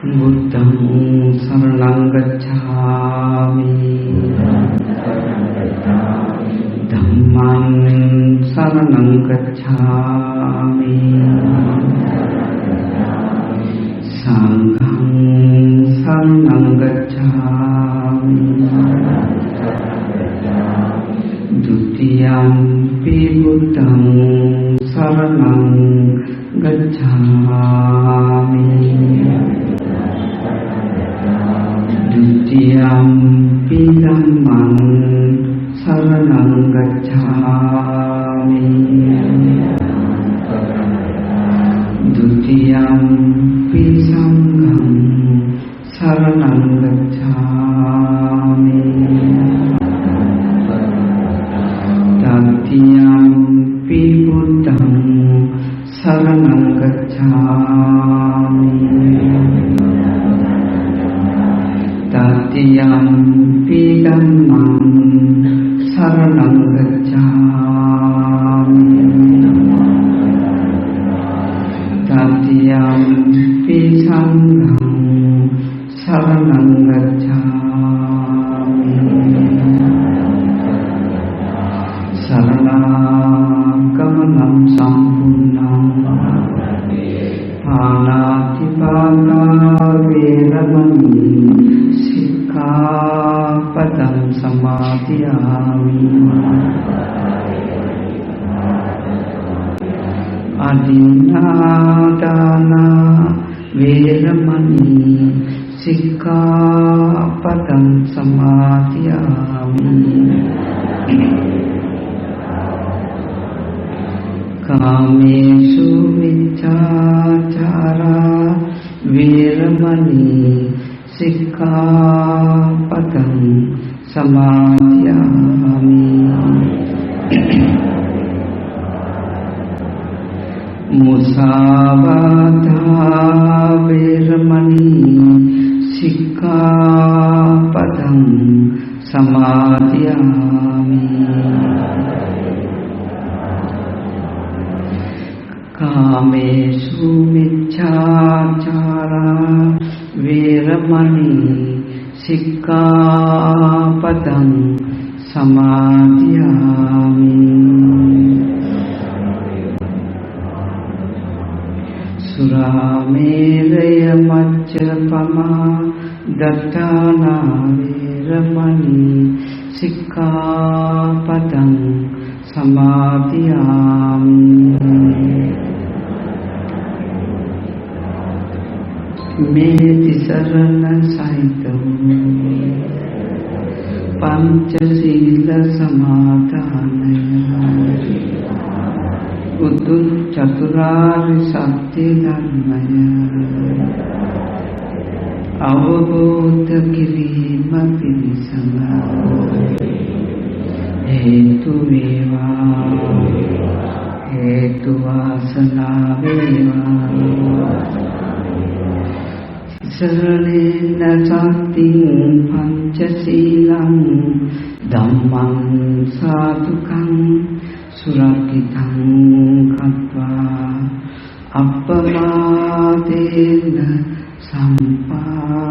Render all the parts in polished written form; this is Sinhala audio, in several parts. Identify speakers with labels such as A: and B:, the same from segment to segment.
A: बुद्धं शरणं गच्छामि धम्मं शरणं गच्छामि संघं शरणं गच्छामि द्वितीयंपि बुद्धं शरणं गच्छामि द्वितीयंपि धम्मं शरणं गच्छामि द्वितीयंपि संघं शरणं गच्छामि तृतीयंपि बुद्धं शरणं गच्छामि तृतीयंपि धम्मं शरणं गच्छामि तृतीयंपि संघं शरणं गच्छामि शरणागमनं सम्पूर्णं पाणातिपाता वेरमणि सिक्खापदं समादयामि अदिन्नादाना वेरमणि सिक्खापदं समादयामि कामेषु मिथ्याचारा वेरमणि सिक्खापदं समादयामि मुसावादा वेरमणि सिक्खापदं समादयामि कामेषु मिथ्याचारा वेरमणि सिक्खापदं समादयामि सुरामेरय मज्जपमा दत्ताना वेरमणि सिक्खापदं समादयामि मेति शरण सहितं पंचशील समादानया उद्दु चतुरार्य सत्य धर्मया अवबोध किरीम पिनिसंगा हेतु वेवा हेतु वासना वेवा शरणेन सात्तिं पंचशीलं धम्मं साधुकं सुरक्षितं कृत्वा अपमादेन सम्पादेत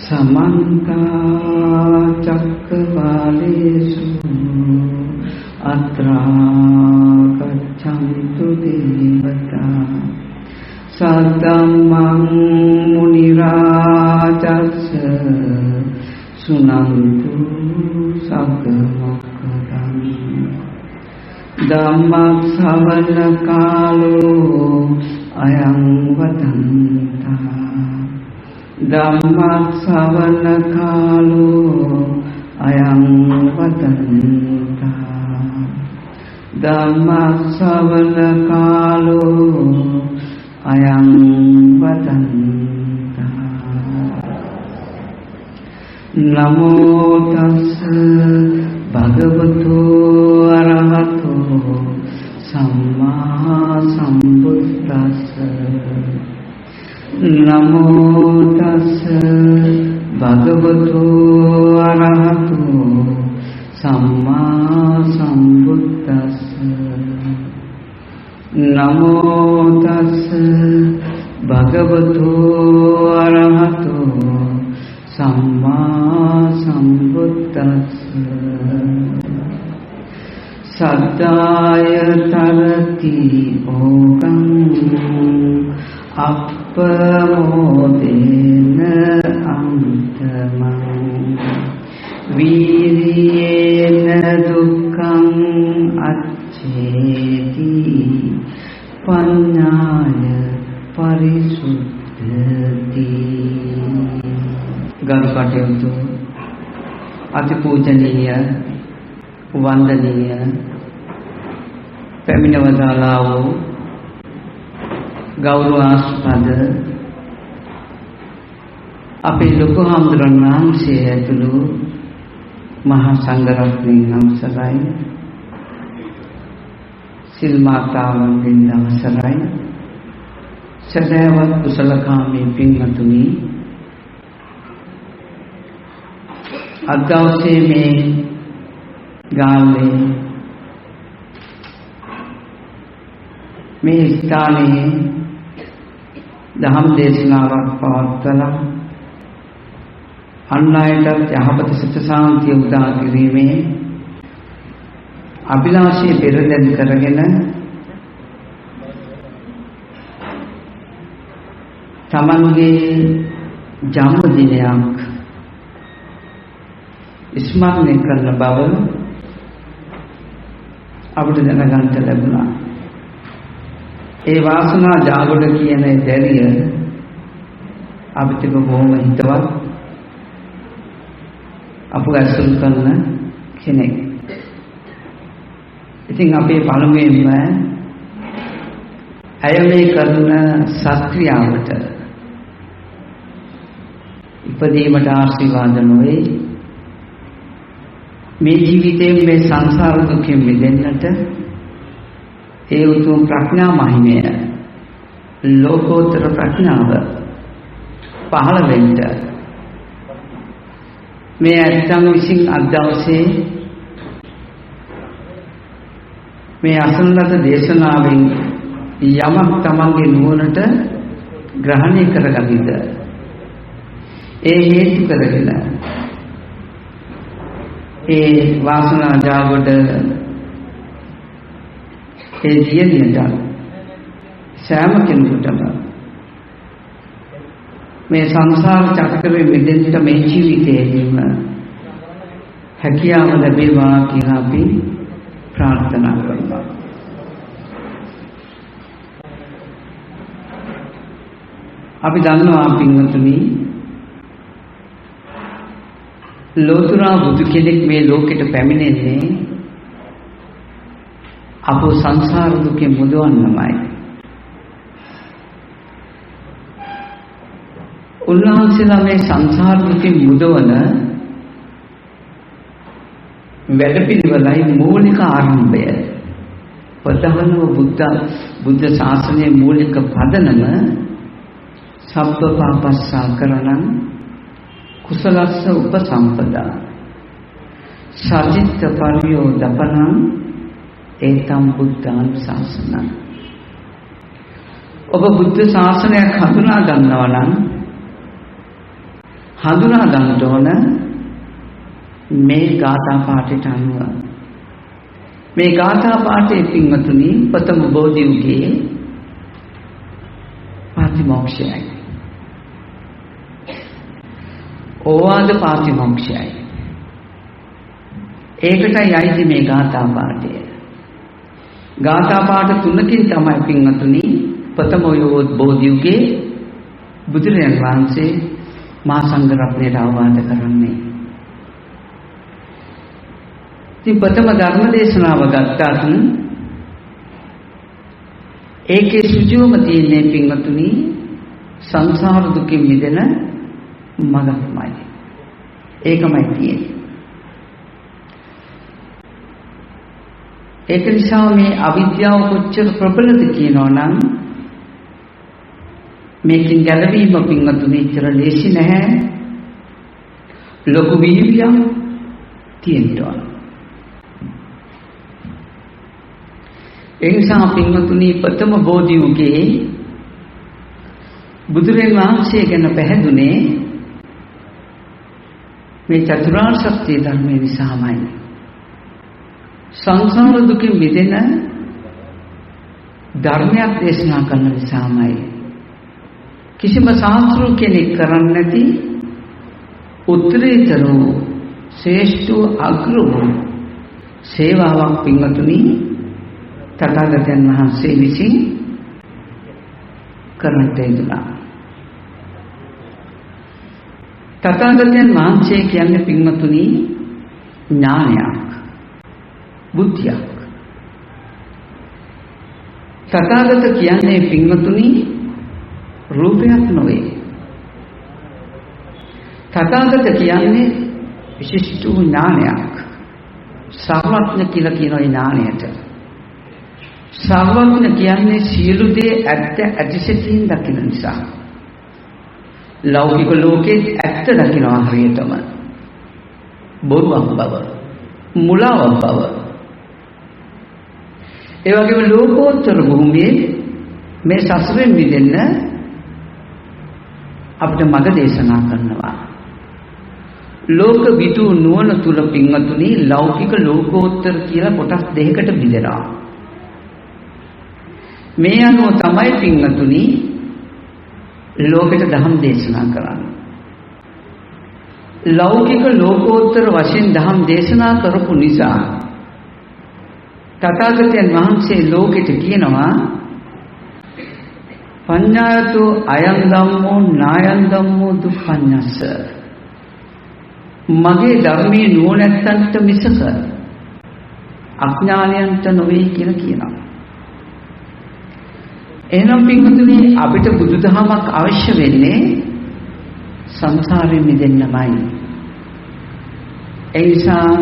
A: समन्ता चक्रवालेषु अत्रा गच्छन्तु देवता सद्धम्मं मुनिराजस्य शृण्वन्तु सद्गुणोक्तं धम्मश्रवणकालो अयं वदन्तः धम्मश्रवणकालो अयं वदन्तः धम्मश्रवणकालो अयं वदन्तः नमो तस्स भगवतो अरहतो सम्मा सम्बुद्धस्स नमो तस्स भगवतो अरहतो सम्मा सम्बुद्धस्स नमो තස් භගවතු අරහතෝ සම්මා සම්බුද්දස්ස සද්දාය තරති ඕකං අප්පමෝදේන අන්තමං වීර්යේන දුක්ඛං අච්ඡේති පඤ්ඤාය පරිසුද්ධති. ගරු කටයුතු අතිපූජනීය වන්දනීය පැමිණවදාලා වූ ගෞරවාස්පද අපේ ලොකු හාමුදුරන් වහන්සේ ඇතුළු මහා සංඝරත්නයන් අවසරයි, සිල් මාතාවන්ගෙන් අවසරයි, සදහවත් කුසලකාමී පින්වතුනි, අද දවසේ මේ ගාල්ලේ මේ ස්ථානයේ දහම් දේශනාවක් පවත්වලා අන් අයටත් යහපත සිත සාන්තිය උදා කිරීමේ අභිලාෂය පෙරදැන් කරගෙන තමන්ගේ ජන්මදිනයක් ස්මරණය කරන බව අපිට දැනගන්න ලැබුණා. ඒ වාසනා ජාගොඩ කියන දැරිය අපිට බොහොම හිතවත් අපු ඇසුරු කරන කෙනෙක්. ඉතින් අපේ පළමුවෙන්ම ඇය මේ කරන සත්ක්‍රියාවට ඉපදීමට ආශිර්වාද නොවේ, මේ ජීවිතයෙන් මේ සංසාර දුකෙන් මිදෙන්නට ඒ උතුම් ප්‍රඥා මහිමය ලෝකෝත්තර ප්‍රඥාව පහළ වෙන්න මේ ඇත්තන් විසින් අද දවසේ මේ අසන ලද දේශනාවෙන් යමක් තමන්ගේ නුවණට ග්‍රහණය කරගනිද ඒ හේතු කරගෙන ඒ වාසනා ජාගොඩ ඒ දියණියට සෑම කෙනෙකුටම මේ සංසාර චක්‍රේ මිදෙන්න මේ ජීවිතයේදීම හැකියාව ලැබේවා කියලා අපි ප්‍රාර්ථනා කරනවා. අපි දන්නවා පින්වතුනි, ලෝතුරා බුදු කෙනෙක් මේ ලෝකෙට පැමිණෙන්නේ අපෝ සංසාර දුකෙන් මුදවන්නමයි. උන්වහන්සේලා මේ සංසාර දුකෙන් මුදවන වැඩපිළිවෙලයි මූලික ආරම්භය. ප්‍රධානම බුද්ධ ශාසනයේ මූලික පදනම සබ්බ පාපස්සා කරණං කුසලස්ස උපසම්පදා සජිත්ත පරියෝදපනං ඒතම් බුද්ධාන් ශාසනං. ඔබ බුද්ධ ශාසනයක් හඳුනා ගන්නවා නම් හඳුනා ගන්න ඕන මේ ගාථා පාඨයට අනුව. මේ ගාථා පාඨයේ පින්වතුනි ප්‍රථම බෝධි යුගයේ පාතිමෝක්ෂයයි. ඕවාද පාතිමෝක්ෂයයි. ඒකටයි අයිති මේ ගාථා පාඨය. ගාථා පාඨ තුනකින් තමයි පින්වතුනි ප්‍රථම බෝධි යුගයේ බුදුරජාණන් වහන්සේ මහා සංඝ රත්නයට අවවාද කරන්නේ. ඉතින් ප්‍රථම ධර්ම දේශනාව ගත්තාත් ඒකේ සුජුවම තියෙන්නේ පින්වතුනි සංසාර දුකින් මිදෙන මඟක්මයි. ඒකමයි තියෙන්නේ. ඒක නිසා මේ අවිද්‍යාව කොච්චර ප්‍රබලද කියනවා නම් මේකෙන් ගැලවීම පින්වතුනි ඉතර ලේසි නැහැ. ලොකු වීර්යයක් තියෙනවා. එනිසා පින්වතුනි ප්‍රථම බෝධි යුගයේ බුදුරජාණන් වහන්සේ ගැන පැහැදුනේ මේ චතුරාර්ය සත්‍ය ධර්මයේ නිසාමයි. සංසාර දුකින් මිදෙන ධර්මයක් දේශනා කරන නිසාමයි. කිසිම ශාස්ත්‍ර කෙනෙක් කරන්නේ නැති උත්තරීතර වූ ශ්‍රේෂ්ඨ අග්‍ර වූ සේවාවක් පින්වතුනි තථාගතයන් වහන්සේ විසින් කරන්නට යෙදුණා. තථාගතයන් වහන්සේ කියන්නේ පින්වතුනි ඥානයක්, බුද්ධියක්. තථාගත කියන්නේ පින්වතුනි රූපයක් නොවේ. තථාගත කියන්නේ විශිෂ්ට ඥානයක්. සර්වඥ කියලා කියන ඥානයට. සර්වඥ කියන්නේ සියලු දේ ඇත්ත ඇතිසිතින් දකින නිසා. ලෞකික ලෝකයේ ඇත්ත දකිනවා හරියටම. බොරුවක් බව, මුලාවක් බව. ඒ වගේම ලෝකෝත්තර භූමියේ මේ සසරෙන් මිදෙන්න අපිට මඟ දේශනා කරනවා. ලෝක විදු නුවණ තුල පින්වතුනි ලෞකික ලෝකෝත්තර කියලා කොටස් දෙකකට බෙදෙනවා. මේ අනුව තමයි පින්වතුනි ලෝකෙට ධම් දේශනා කරන්නේ. ලෞකික ලෝකෝත්තර වශයෙන් ධම් දේශනා කරපු නිසා තථාගතයන් වහන්සේ ලෝකෙට කියනවා පඤ්ඤායතෝ අයං ධම්මෝ නායං ධම්මෝ දුක්ඛඤ්ඤස්ස. මගේ ධර්මයේ නුවණැත්තන්ට මිසක අඥානයන්ට නොවේ කියලා කියනවා. එහෙනම් පින්වතුනි අපිට බුදුදහමක් අවශ්‍ය වෙන්නේ සංසාරයෙන් මිදෙන්නමයි. ඒ නිසා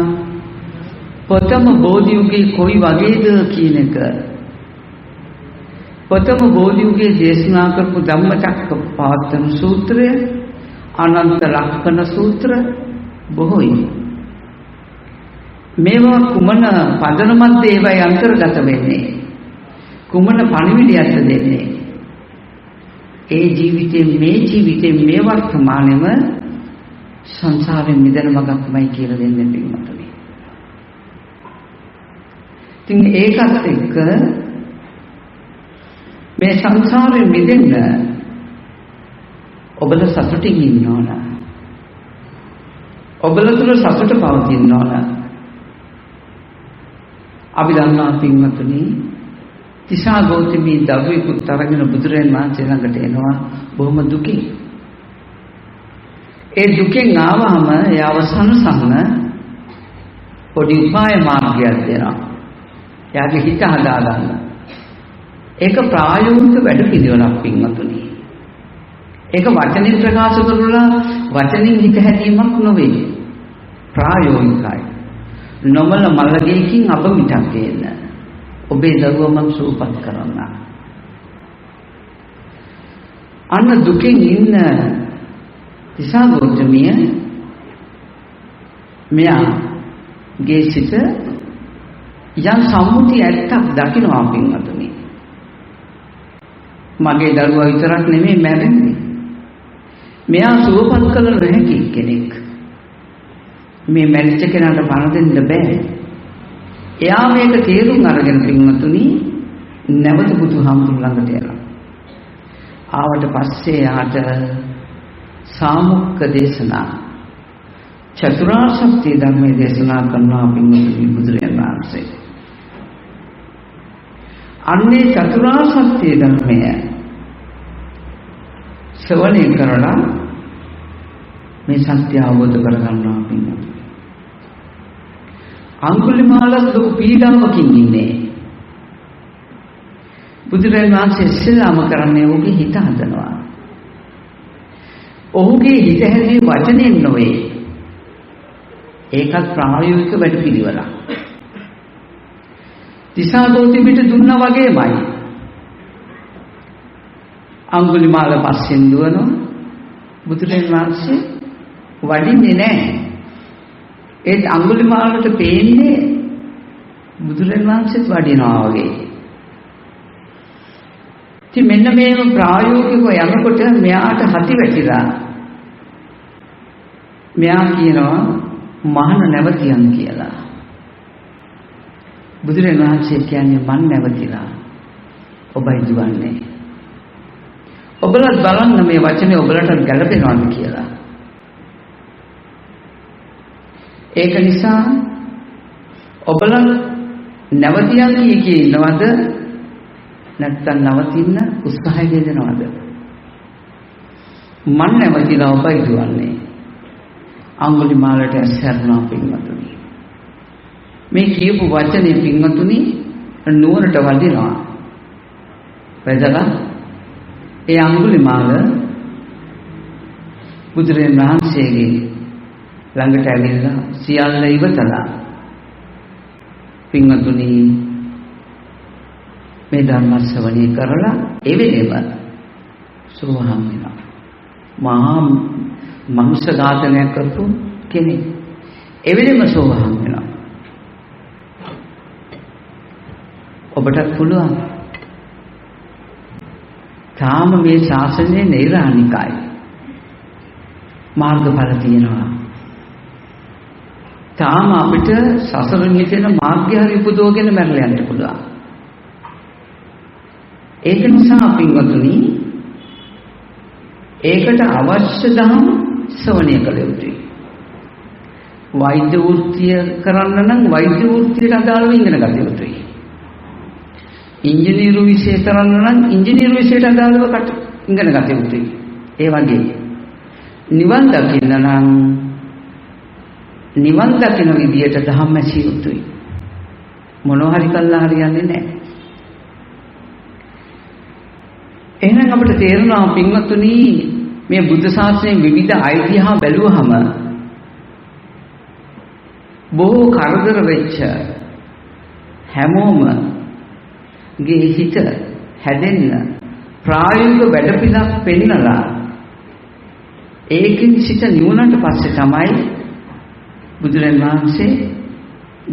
A: ප්‍රථම බෝධි යුගයේ කොයි වගේද කියන එක ප්‍රථම බෝධි යුගයේ දේශනා කරපු ධම්මචක්කප්පවත්තන සූත්‍රය, අනන්ත ලක්ෂණ සූත්‍ර බොහෝයි. මේවා කුමන පදනමක්ද ඒවයි අන්තර්ගත වෙන්නේ? කුමන පණිවිඩයක්ද දෙන්නේ? ඒ ජීවිතේ මේ වර්තමානෙම සංසාරයෙන් මිදෙන මඟක්මයි කියලා දෙන්නේ පින්වතුනි. ඉතින් ඒකත් එක්ක මේ සංසාරයෙන් මිදෙන්න ඔබලා සතුටින් ඉන්න ඕන. ඔබලා තුල සතුට පවතින්න ඕන. අපි දන්නා පින්වතුනි තිසා ගෞතමී දරුවෙකුත් අරගෙන බුදුරජාණන් වහන්සේ ළඟට එනවා බොහොම දුකින්. ඒ දුකෙන් ආවම ඒ අවසන් සම්ම පොඩි උපාය මාර්ගයක් දෙනවා. එයාගේ හිත හදාගන්න. ඒක ප්‍රායෝගික වැඩපිළිවෙලක් පින්වතුනි. ඒක වචනෙන් ප්‍රකාශ කරලා වචනින් හිත හැදීමක් නොවේ. ප්‍රායෝගිකයි. නොමල මල්ලගේකින් අප මිටක් ගේන්න. ඔබේ දරුවම සූපත් කරන්න. අන්න දුකෙන් ඉන්න තිසා ගෞතමිය මෙයාගේ සිත යම් සම්මුතිය ඇත්තක් දකිනවා පින්වතුනි. මගේ දරුවා විතරක් නෙමෙයි මැරෙන්නේ. මෙයා සුවපත් කළ නොහැකි කෙනෙක්. මේ මැරිච්ච කෙනාට පණ දෙන්න බෑ. එයා මේක තේරුම් අරගෙන පින්වතුනි නැවත බුදුහාමුදුරු ළඟට යනවා. ආවට පස්සේ යාට සාමුක්ඛ දේශනා චතුරාර්ය සත්‍ය ධර්මයේ දේශනා කරනවා පින්වතුනි බුදුරජාණන් වහන්සේ. අන්නේ චතුරාර්ය සත්‍ය ධර්මය ශ්‍රවණය කරලා මේ සත්‍ය අවබෝධ කරගන්නවා පින්වතුනි. අඟුලිමාල ලොකු පීඩාවකින් ඉන්නේ. බුදුරජාණන් වහන්සේ ඉස්සෙල්ලාම කරන්නේ ඔහුගේ හිත හදනවා. ඔහුගේ හිත හැදී වචනෙන් නොවේ. ඒකත් ප්‍රායෝගික වැඩපිළිවෙලක්. තිසා ගෞතමීට දුන්නා වගේමයි. අඟුලිමාල පස්සෙන් දුවනවා. බුදුරජාණන් වහන්සේ වඩින්නේ නැහැ. ඒත් අඟුලිමාලට පේන්නේ බුදුරජාණන් වහන්සේත් වඩිනවා වගේ. ඉතින් මෙන්න මේව ප්‍රායෝගිකව යනකොට මෙයාට හති වැටිලා මෙයා කියනවා මහාන නැවතියන් කියලා. බුදුරජාණන් වහන්සේ කියන්නේ මන් නැවතිලා ඔබයි දුවන්නේ. ඔබලත් බලන්න මේ වචනේ ඔබලට ගැළපෙනවද කියලා. ඒක නිසා ඔබල නැවතියන් කී ඉන්නවද නැත්නම් නවතින්න උත්සාහය දෙනවද? මන් නැවතිලා ඔබයි දුවන්නේ. අඟුලිමාලට ඇස්සරුණා පින්වතුනි. මේ කියපු වචනේ පින්වතුනි නුවරට වදිනවා. වැදලා ඒ අඟුලිමාල බුදුරජාණන් වහන්සේගේ ළඟට ඇවිල්ලා සියල්ල ඉවතලා පින්වතුනි මේ ධර්ම ශ්‍රවණය කරලා ඒ වෙලෙම සෝවාන් වෙනවා. මහා මනුෂ්‍ය ඝාතනයක් කරපු කෙනෙක් ඒ වෙලෙම සෝවාන් වෙනවා. ඔබටත් පුළුවන්. තාම මේ ශාසනයේ නෛර්යානිකයි. මාර්ගඵල තියෙනවා. තාම අපිට සසරින් මිදෙන මාර්ගය හරි උපදවගෙන මැරලා යන්න පුළුවන්. ඒක නිසා පින්වතුනි ඒකට අවශ්‍ය දහම් ශ්‍රවණය කළ යුතුයි. වෛද්‍ය වෘත්තිය කරන්න නම් වෛද්‍ය වෘත්තියට අදාළව ඉගෙන ගත යුතුයි. ඉංජිනේරු විෂය කරන්න නම් ඉංජිනේරු විෂයට අදාළව ඉගෙන ගත යුතුයි. ඒ වගේ නිවන් දකින්න නම් නිවන් දකින විදියට ධම්ම ඇසිය යුතුයි. මොනවා හරි කළා හරියන්නේ නැහැ. එහෙනම් අපිට තේරෙනවා පින්වත්නි මේ බුද්ධ ශාසනයේ විවිධ අයිතිහා බැලුවහම බොහෝ කරදර වෙච්ච හැමෝම ගේ හිත හැදෙන්න ප්‍රායෝගික වැඩපිළිවෙලක් පෙන්නලා ඒකින් සිත නිවුණට පස්සේ තමයි බුදුරජාණන් වහන්සේ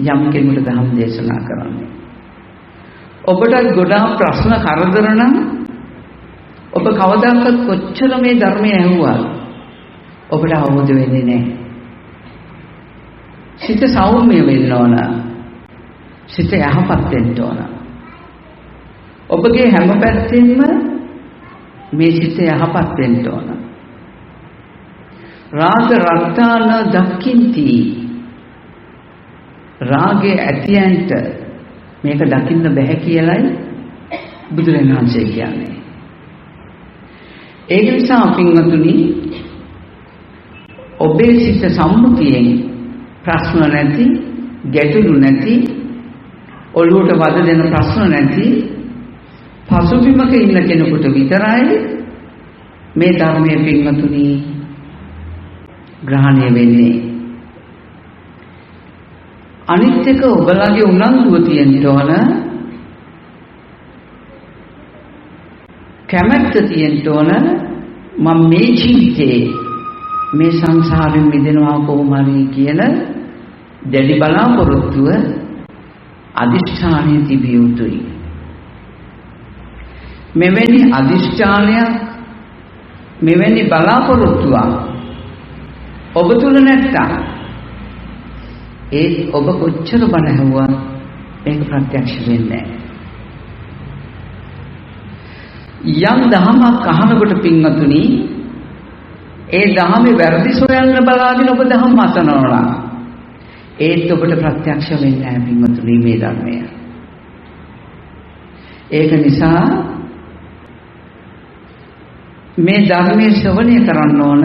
A: යම් කෙනෙකුට ධර්ම දේශනා කරන්නේ. ඔබට ගොඩාක් ප්‍රශ්න කරදර නම් ඔබ කවදාකවත් කොච්චර මේ ධර්මය ඇහුවා ඔබට අවබෝධ වෙන්නේ නැහැ. සිත සෞම්‍ය වෙන්න ඕන. සිත යහපත් වෙන්න ඕන. ඔබගේ හැම පැත්තෙම මේ සිත යහපත් වෙන්න ඕන. රාග රත්තාන දක්ඛින්ති. රාගේ ඇතියන්ට මේක දකින්න බෑ කියලයි බුදුරජාණන් වහන්සේ කියන්නේ. ඒක නිසා පින්වතුනි ඔබේ සිත සම්මුතියෙන් ප්‍රශ්න නැති, ගැටලු නැති, ඔළුවට වද දෙන ප්‍රශ්න නැති පසුබිමක ඉන්න කෙනෙකුට විතරයි මේ ධර්මයේ පින්වතුනි ග්‍රහණය වෙන්නේ. අනිත් එක ඔබලගේ උනන්දුව තියෙන්න ඕන, කැමැත්ත තියෙන්න ඕන. මම මේ ජීවිතේ මේ සංසාරයෙන් මිදෙනවා කොහොම හරි කියන දැඩි බලාපොරොත්තුව අදිෂ්ඨානයේ තිබිය යුතුයි. මෙවැනි අදිෂ්ඨානයක්, මෙවැනි බලාපොරොත්තුවක් ඔබ තුල නැත්තම් ඒත් ඔබ කොච්චර බණ ඇහුවා ඒක ප්‍රත්‍යක්ෂ වෙන්නේ නැහැ. යම් දහමක් අහනකොට පින්වතුනි ඒ දහමේ වැරදි සොයන්න බලාගෙන ඔබ දහම අතනවා. ඒත් ඔබට ප්‍රත්‍යක්ෂ වෙන්නේ නැහැ පින්වතුනි මේ ධර්මය. ඒක නිසා මේ ධර්මයේ ශ්‍රවණය කරන්න ඕන.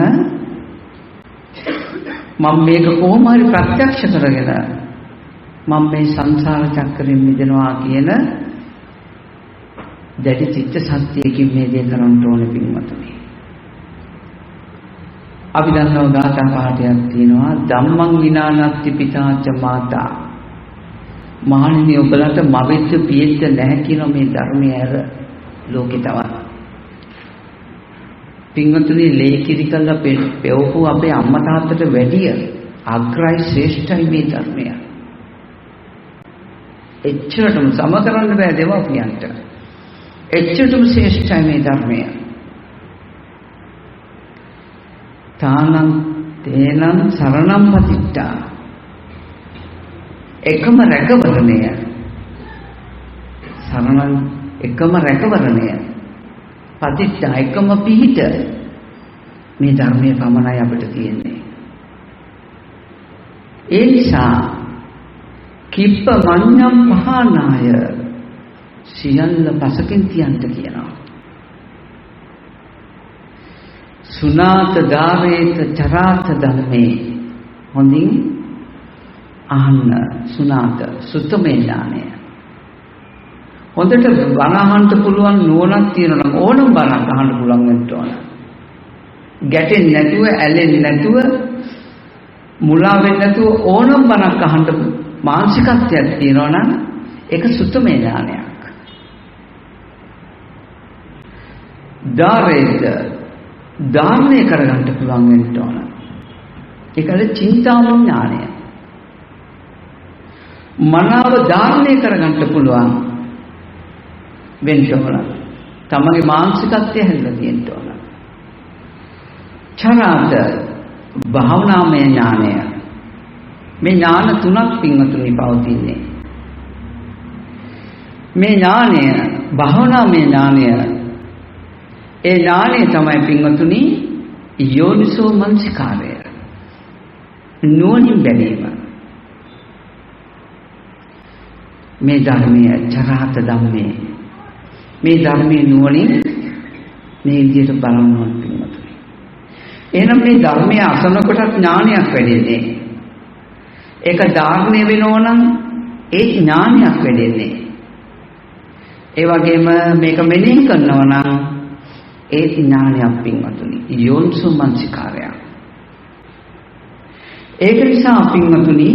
A: මම මේක කොහොම හරි ප්‍රත්‍යක්ෂ කරගෙන මම මේ සංසාර චක්‍රයෙන් මිදෙනවා කියන දැඩි චිත්ත සත්‍යයකින් මේ දේ කරන්න ඕන පින්වතුනි. අපි දන්නවා ගාථා පාඨයක් තියෙනවා ධම්මං විනානත්ති පිතාච මාතා. මහණෙනි ඔබලට මවෙද්ද පියෙද්ද නැහැ කියන මේ ධර්මය ඇර ලෝකේ තවත්. පින්වතුනි ලේකිරි කළා පෙවපු අපේ අම්මා තාත්තට වැඩිය අග්‍රයි ශ්‍රේෂ්ඨයි මේ ධර්මය. එච්චරටම සම කරන්න බෑ දෙමාපියන්ට. එච්චටම ශ්‍රේෂ්ඨයි මේ ධර්මය. තානං තේනං සරණං පතිට්ඨා. එකම රැකවරණය. සරණං එකම රැකවරණය. පතිට්ඨා එකම පිහිට. මේ ධර්මයේ පමණයි අපිට තියෙන්නේ. ඒ නිසා කිප්ප මඤ්ඤම් පහනාය සියල්ල පසකින් තියන්න කියනවා. සුනාත ධාරේත චරාත ධම්මේ. හොඳින් අහන්න. සුනාත සුත්තමේ ඥානය. හොඳට බණ අහන්න පුළුවන් නුවණක් තියෙනවා නම් ඕනම බණක් අහන්න පුළුවන් වෙන්න ඕන. ගැටෙන්නේ නැතුව, ඇලෙන්නේ නැතුව, මුලා වෙන්නේ නැතුව ඕනම බණක් අහන්න මානසිකත්වයක් තියෙනවා නම් ඒක සුත්තමේ ඥානයක්. ධාරේත ධාරණය කරගන්න පුළුවන් වෙන්න ඕන. ඒකල චින්තාමය ඥානය. මනාව ධාරණය කරගන්න පුළුවන් වෙන්න ඕන. තමගේ මානසිකත්වය හැදලා තියෙන්න ඕන. චරාත භාවනාමය ඥානය. මේ ඥාන තුනක් පින්වතුනි පවතින්නේ. මේ ඥානය භාවනාමය ඥානය. ඒ ඥානය තමයි පින්වතුනි යෝනිසෝ මනසිකාරය. නුවණින් බැලීම. මේ ධර්මයේ චරාත ධම්මේ. මේ ධර්මයේ නුවණින් මේ විදිහට බලනවා පින්වතුනි. එහෙනම් මේ ධර්මයේ අසන කොට ඥානයක් වැඩෙන්නේ. ඒක ධාරණය වෙනවා නම් ඒ ඥානයක් වැඩෙන්නේ. ඒ වගේම මේක මෙනෙහි කරනවා නම් ඒ ඥානයක් පින්වතුනි යෝනිසෝ මනසිකාරය. ඒක නිසා පින්වතුනි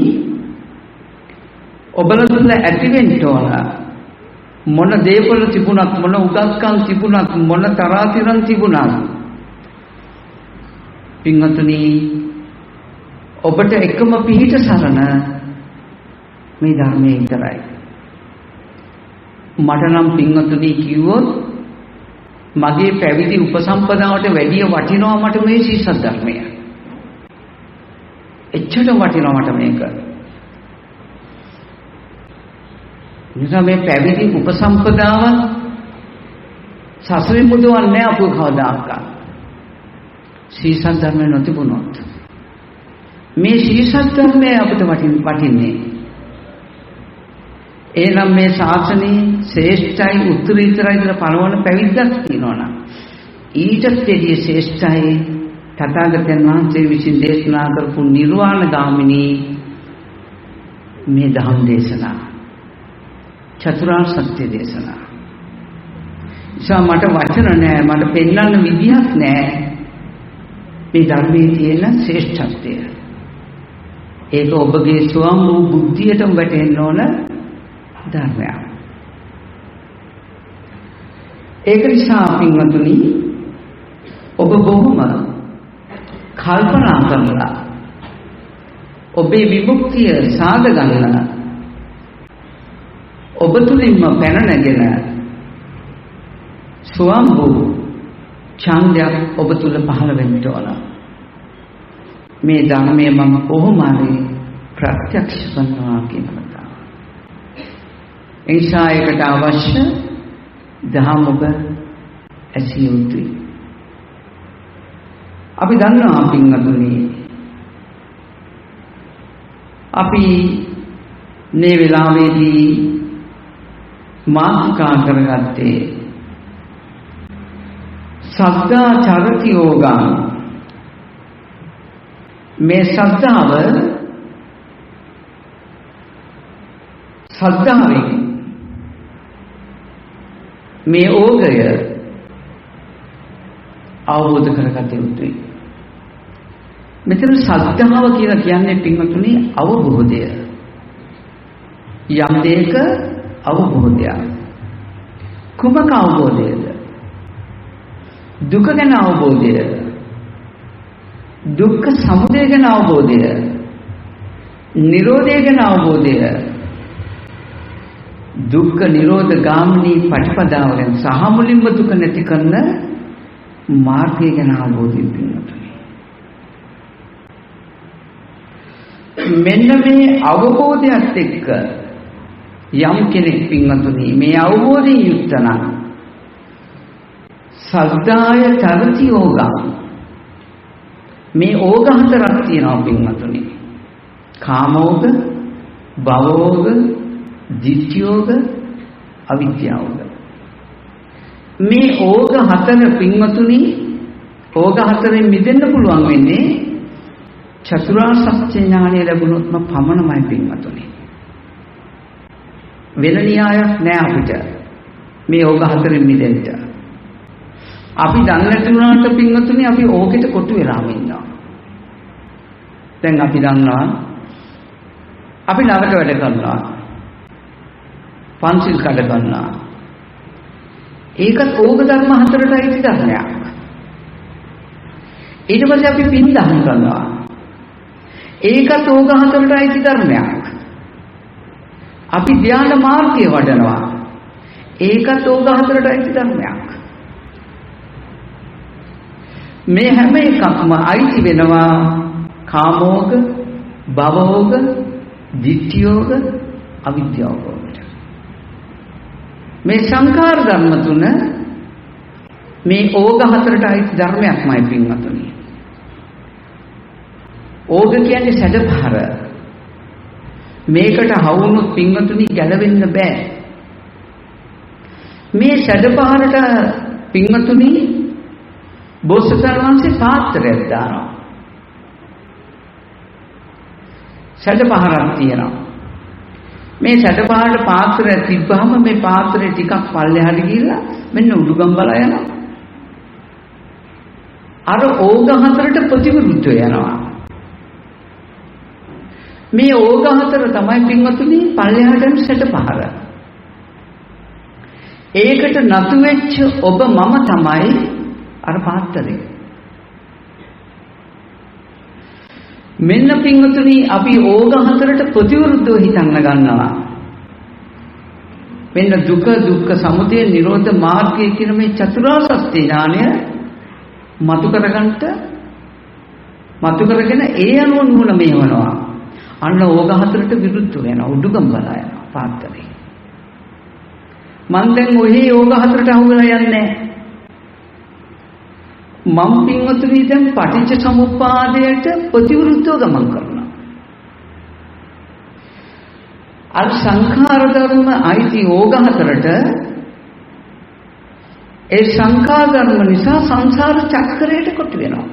A: ඔබලා තුල ඇති වෙන්න ඕන මොන දේවල් තිබුණත්, මොන උගත්කම් තිබුණත්, මොන තරාතිරම් තිබුණත් පින්වතුනි ඔබට එකම පිහිට සරණ මේ ධර්මයේ විතරයි. මට නම් පින්වතුනි කිව්වොත් මගේ පැවිදි උපසම්පදාවට වැඩිය වටිනවා මට මේ ශීර්ෂ ධර්මය. එච්චර වටිනවා මට මේක. නිසා මේ පැවිදි උපසම්පදාව සසරින් මුදවන්නේ අපු කවදාක. ශීර්ෂ ධර්මය නොතිබුණොත් මේ ශීර්ෂ ධර්මය අපිට වටින්නේ. එනම් මේ ශාසනයේ ශ්‍රේෂ්ඨයි උත්තරීතරයි කියලා පනවන පැවිද්දක් තියෙනවා. ඊටත් දෙවිය ශ්‍රේෂ්ඨයි තථාගතයන් වහන්සේ විසින් දේශනා කරපු නිර්වාණ ගාමිනී මේ ධම්ම දේශනා. චතුරාර්ය සත්‍ය දේශනා. නිසා මට වචන නෑ, මට පෙන්වන්න විදියක් නෑ මේ ධර්මයේ තියෙන ශ්‍රේෂ්ඨත්වය. ඒක ඔබගේ ස්වම් වූ බුද්ධියටම වැටෙන්න ඕන ධර්මයක්. ඒක නිසා පින්වතුනි ඔබ බොහොම කල්පනා කරලා ඔබේ විමුක්තිය සාධ ගන්න ඔබ තුලින්ම පැන නැගෙන ස්වම් වූ ඡන්දයක් ඔබ තුල පහළ වෙන්න ඕන. මේ ධර්මයේ මම කොහොමද ප්‍රත්‍යක්ෂ කරනවා කියන එක. එනිසා ඒකට අවශ්‍ය දහම ඔබ ඇසිය යුතුයි. අපි දන්නවා පින්වතුනි අපි මේ වෙලාවේදී මාතෘකා කරගත්තේ සද්ධා චරති යෝගං. මේ ශ්‍රද්ධාව ශ්‍රද්ධාවෙන් මේ ඕගය අවබෝධ කරගත යුතුයි. මෙතන ශ්‍රද්ධාව කියලා කියන්නේ පින්වතුනි අවබෝධය. යම් දෙයක අවබෝධය. කුමක අවබෝධයද? දුක ගැන අවබෝධය. දුක්ඛ සමුදය ගැන අවබෝධය. නිරෝධය ගැන අවබෝධය. දුක්ඛ නිරෝධ ගාමිනී පටිපදාවලින් සහ මුලින්ම දුක නැති කරන මාර්ගය ගැන අවබෝධයෙන් පින්නතුනි. මෙන්න මේ අවබෝධයත් එක්ක යම් කෙනෙක් පින්නතුනි මේ අවබෝධයෙන් යුක්ත නම් සද්ධාය චරති යෝගං මේ ඕග හතරක් තියෙනවා පින්නතුනි. කාමෝග, භවෝග, ditthiyෝග, අවිද්‍යාවෝග. මේ ඕග හතර පින්වතුනි ඕග හතරෙන් මිදෙන්න පුළුවන් වෙන්නේ චතුරාර්ය සත්‍ය ඥානය ලැබුණොත්ම පමණමයි පින්වතුනි. වෙන න්‍යායක් නෑ අපිට මේ ඕග හතරෙන් මිදෙන්න. අපි දන්නේ නැති වුණාට පින්වතුනි අපි ඕකෙට කොටු වෙලාම ඉන්නවා. දැන් අපි දන්නවා අපි නරක වැඩ කරනවා. පංචිල් කඩ ගන්නවා. ඒකත් ඕග ධර්ම හතරට අයිති ධර්මයක්. ඊට පස්සේ අපි පින් දහම් කරනවා. ඒකත් ඕග හතරට අයිති ධර්මයක්. අපි ධ්‍යාන මාර්ගය වඩනවා. ඒකත් ඕග හතරට අයිති ධර්මයක්. මේ හැම එකක්ම අයිති වෙනවා කාමෝග, භවෝග, ditthiyෝග, අවිද්‍යාවෝග. මේ සංඛාර ධර්ම තුන මේ ඕග හතරට අයිති ධර්මයක්මයි පින්වතුනි. ඕග කියන්නේ සැඩපහර. මේකට හවුනොත් පින්වතුනි ගැලවෙන්න බෑ. මේ සැඩපහරට පින්වතුනි බෝසතාණන් වහන්සේ පාත්‍රයක් දානවා. සැඩපහරක් තියෙනවා. මේ සැඩපහරට පාත්‍රයක් තිබ්බහම මේ පාත්‍රය ටිකක් පල්ලෙහාට ගිහිල්ලා මෙන්න උඩුගම් බලා යනවා. අර ඕග හතරට ප්‍රතිවිරුද්ධ යනවා. මේ ඕග හතර තමයි පින්වතුනි පල්ලෙහාට යන සැඩපහර. ඒකට නතු වෙච්ච ඔබ මම තමයි අර පාත්‍රය. මෙන්න පින්වතුනි අපි ඕග හතරට ප්‍රතිවිරුද්ධව හිතන්න ගන්නවා. මෙන්න දුක, දුක්ඛ සමුදය, නිරෝධ මාර්ගය කියන මේ චතුරාර්ය සත්‍ය ඥානය මතු කරගෙන ඒ අනුව නුවණ මේවනවා. අන්න ඕග හතරට විරුද්ධ වෙනවා. උඩුගම් බලා යනවා පාත්‍රේ. මං දැන් ඔහේ ඕග හතරට අහු වෙලා යන්නේ නැහැ. මම පින්වතුනි දැන් පටිච්ච සමුප්පාදයට ප්‍රතිවිරුද්ධව ගමන් කරනවා. අර සංඛාර ධර්ම අයිති ඕග හතරට ඒ සංඛාර ධර්ම නිසා සංසාර චක්‍රයට කොට වෙනවා.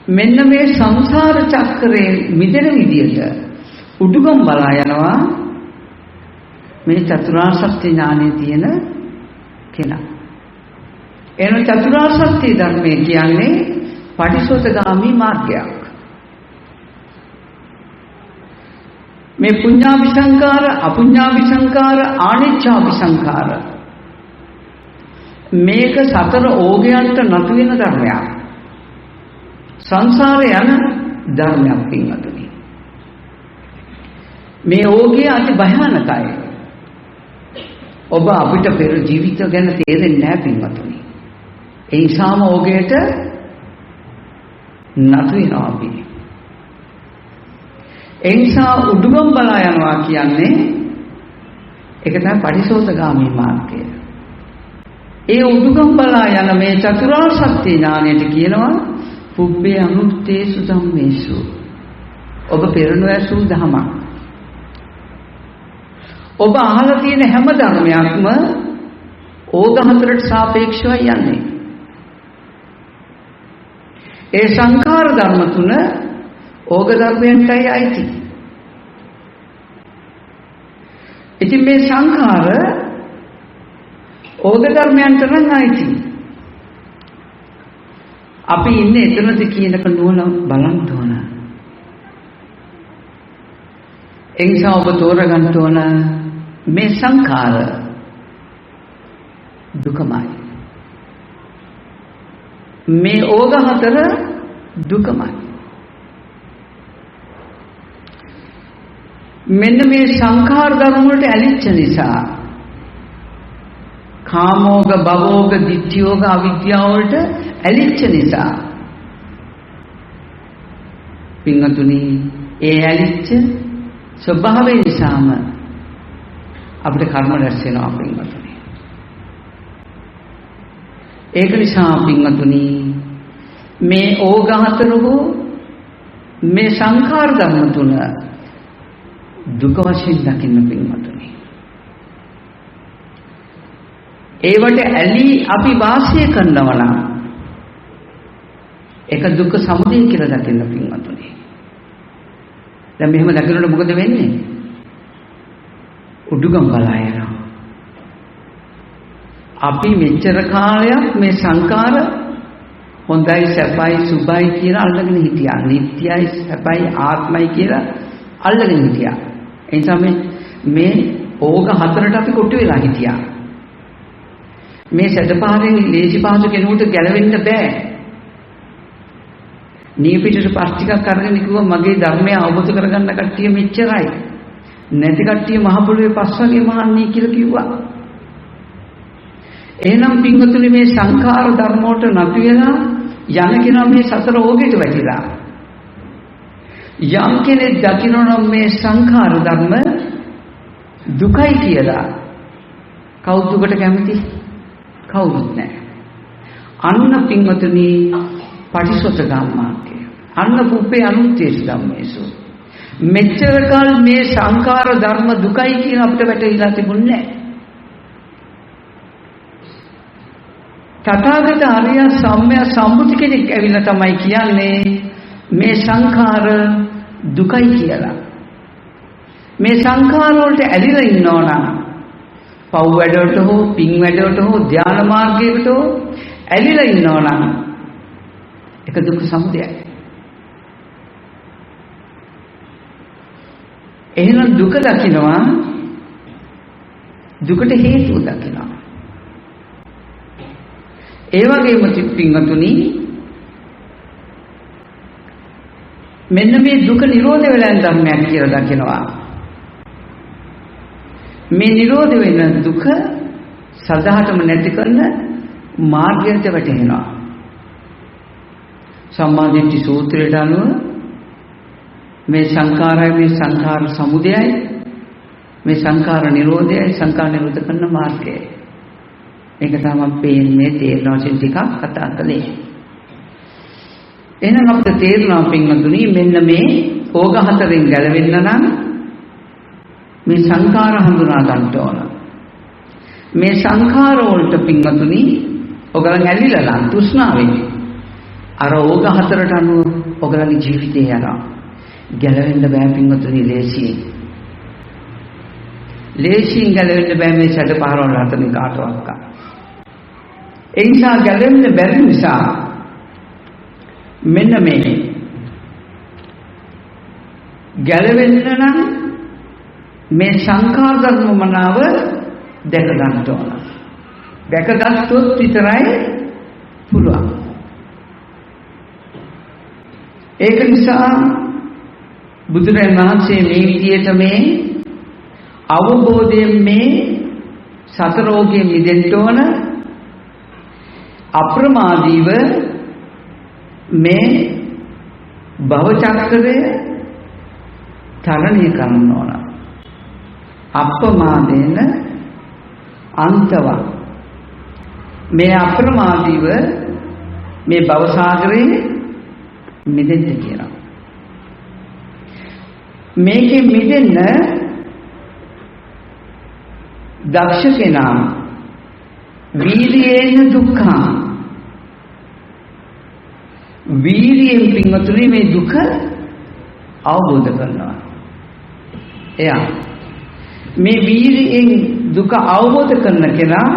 A: මෙන්න මේ සංසාර චක්‍රේ මිදෙන විදියට උඩුගම් බලා යනවා මේ චතුරාර්ය සත්‍ය ඥානයේ තියෙන කෙනා. එන චතුරාර්ය සත්‍ය ධර්මයේ කියන්නේ පටිසෝතගාමී මාර්ගයක්. මේ පුඤ්ඤාභිසංකාර, අපුඤ්ඤාභිසංකාර, ආනිච්ඡාභිසංකාර මේක සතර ඕගයන්ට නතු වෙන ධර්මයක්. සංසාරේ යන ධර්මයක් පින්වතුනි. මේ ඕගය අති භයානකයි. ඔබ අපිට පෙර ජීවිත ගැන තේරෙන්නේ නැහැ පින්වතුනි. ඒ නිසාම ඕගයට නතු වෙනවා අපි. ඒ නිසා උඩුගම් බලා යනවා කියන්නේ ඒක තමයි පටිසෝතගාමී මාර්ගය. ඒ උඩුගම් බලා යන මේ චතුරාර්ය සත්‍ය ඥානයට කියනවා පුබ්බේ අනුත්තේසු ධම්මේසු. ඔබ පෙරණැසු ධමයක්. ඔබ අහලා තියෙන හැම ධර්මයක්ම ඕග හතරට සාපේක්ෂව යන්නේ. ඒ සංඛාර ධර්ම තුන ඕග ධර්මයන්ටයි අයිති. ඉතින් මේ සංඛාර ඕග ධර්මයන්ට නම් අයිති. අපි ඉන්නේ එතනද කියනක නුවණ බලන්න ඕන. ඒ නිසා ඔබ තෝරගන්න ඕන මේ සංඛාර දුකමයි. මේ ඕග හතර දුකමයි. මෙන්න මේ සංඛාර ධර්ම වලට ඇලිච්ච නිසා කාමෝග භවෝග ditthiyෝග අවිද්‍යාව වලට ඇලිච්ච නිසා පින්වතුනි ඒ ඇලිච්ච ස්වභාවය නිසාම අපිට කර්ම රැස් වෙනවා පින්වතුනි. ඒක නිසා පින්වතුනි මේ ඕග හතර හෝ මේ සංඛාර ධර්ම තුන දුක වශයෙන් දකින්න පින්වතුනි. ඒවට ඇලි අපි වාසය කරනවා නම් ඒක දුක්ඛ සමුදය කියලා දකින්න පින්වතුනි. දැන් මෙහෙම දකිනකොට මොකද වෙන්නේ? උඩුගම් බලා යනවා. අපි මෙච්චර කාලයක් මේ සංඛාර හොඳයි සැපයි සුභයි කියලා අල්ලගෙන හිටියා. නිට්ටයයි සැපයි ආත්මයි කියලා අල්ලගෙන හිටියා. ඒ නිසා මේ ඕග හතරට අපි කොටු වෙලා හිටියා. මේ සැඩපාරෙන් ලේසි පහසු කෙනෙකුට ගැලවෙන්න බෑ. නීපිටට පස් ටිකක් අරගෙන කිව්වා මගේ ධර්මය අවබෝධ කරගන්න කට්ටිය මෙච්චරයි. නැති කට්ටිය මහ පොළොවේ පස් වගේ මහන්නේ කියලා කිව්වා. එහෙනම් පින්වතුනි මේ සංඛාර ධර්ම වලට නැති වෙලා යන කෙනා මේ සතර ඕගෙට වැටිලා. යම් කෙනෙක් දකිනවා මේ සංඛාර ධර්ම දුකයි කියලා කවුද දුකට කැමති? කවුරුත් නැහැ. අන්න පින්වතුනි පටිසොතගාමාර්ගය. අන්න පුප්පේ අනුත්තේශ ධම්මේසු. මෙච්චර කල් මේ සංඛාර ධර්ම දුකයි කියන අපිට වැටහිලා තිබුණේ නැහැ. තථාගත ආර්ය සම්මා සම්බුද්ධ කෙනෙක් ඇවිල්ලා තමයි කියන්නේ මේ සංඛාර දුකයි කියලා. මේ සංඛාර වලට ඇලිලා ඉන්නවා නම් පව් වැඩවලට හෝ පින් වැඩවලට හෝ ධ්‍යාන මාර්ගයකට හෝ ඇලිලා ඉන්නවා නම් ඒක දුක්ඛ සමුදයයි. එහෙනම් දුක දකින්නවා දුකට හේතුව දකින්නවා. ඒ වගේම පින්වතුනි මෙන්න මේ දුක නිරෝධ වෙලා යන ධර්මයක් කියලා දකිනවා. මේ නිරෝධ වෙන දුක සදාටම නැති කරන මාර්ගයට වැටෙනවා. සම්මාදිට්ඨි සූත්‍රයට අනුව මේ සංඛාරය මේ සංඛාර සමුදයයි මේ සංඛාර නිරෝධයයි සංඛාර නිරෝධ කරන මාර්ගයයි. ඒක තමයි මේ තේරෙන වශයෙන් ටිකක් කතා කළේ. එහෙනම් අපිට තේරෙනවා පින්වතුනි මෙන්න මේ ඕග හතරෙන් ගැලවෙන්න නම් මේ සංඛාර හඳුනා ගන්න ඕන. මේ සංඛාර වලට පින්වතුනි ඔයගලන් ඇලිලා නම් තෘෂ්ණාවෙන් අර ඕග හතරට අනුව ඔයගලගේ ජීවිතේ යනවා. ගැලවෙන්න බෑ පින්වතුනි ලේසියෙන්. ලේසියෙන් ගැලවෙන්න බෑ මේ සැඩ පහරවල් හතරෙන් කාටවත්. ඒ නිසා ගැලවෙන්න බැරි නිසා මෙන්න මේ ගැලවෙන්න නම් මේ සංඛාර ධර්ම මනාව දැක ගන්න ඕන. දැකගත්තොත් විතරයි පුළුවන්. ඒක නිසා බුදුරජාණන් වහන්සේ මේ විදිහට මේ අවබෝධයෙන් මේ සතර රෝගයෙන් මිදෙන්න ඕන අප්‍රමාදීව මේ භව චක්‍රය තරණය කරන්න ඕන. අප්‍රමාදේන අන්තව මේ අප්‍රමාදීව මේ භව සාගරේ මිදෙන්න කියනවා. මේකෙ මිදෙන්න දක්ෂ කෙනා වීර්යයෙන් දුක්ඛ වීර්යයෙන් පින්වතුනි මේ දුක අවබෝධ කරනවා. එයා මේ වීර්යයෙන් දුක අවබෝධ කරන කෙනා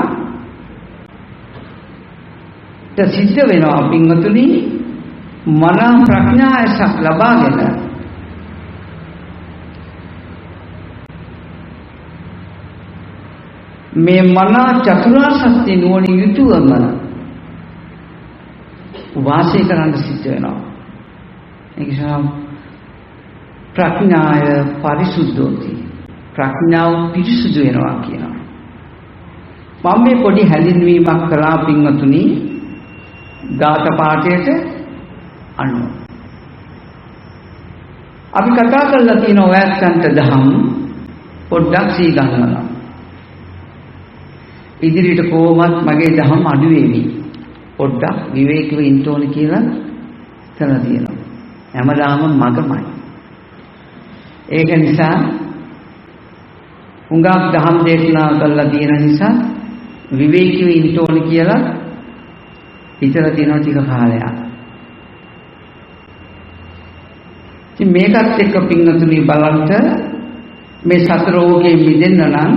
A: සිද්ධ වෙනවා පින්වතුනි මන ප්‍රඥාවසක් ලබාගෙන මේ මන චතුරාර්ය සත්‍ය නුවණින් යුතුවම වාසය කරන්න සිද්ධ වෙනවා. ඒ නිසා ප්‍රඥාය පරිසුද්ධෝති. ප්‍රඥාව පිරිසුදු වෙනවා කියනවා. මම මේ පොඩි හැඳින්වීමක් කළා පින්වතුනි ගාථා පාඨයට අනුව. අපි කතා කරලා තියෙන ඔයයන්ට දහම් පොඩ්ඩක් සී ගන්නවා. ඉදිරියට කොහොමත් මගේ දහම් අඩු වෙවි. පොඩ්ඩක් විවේකීව ඉන්න ඕන කියලා තන තියෙනවා. හැමදාම මගමයි. ඒක නිසා උඟක් දහම් දේශනා කරලා තියෙන නිසා විවේකීව ඉන්න ඕන කියලා හිතලා තියෙනවා ටික කාලයක්. ඉතින් මේකත් එක්ක පින්වතුනි බලන්න මේ සතර රෝගයෙන් මිදෙන්න නම්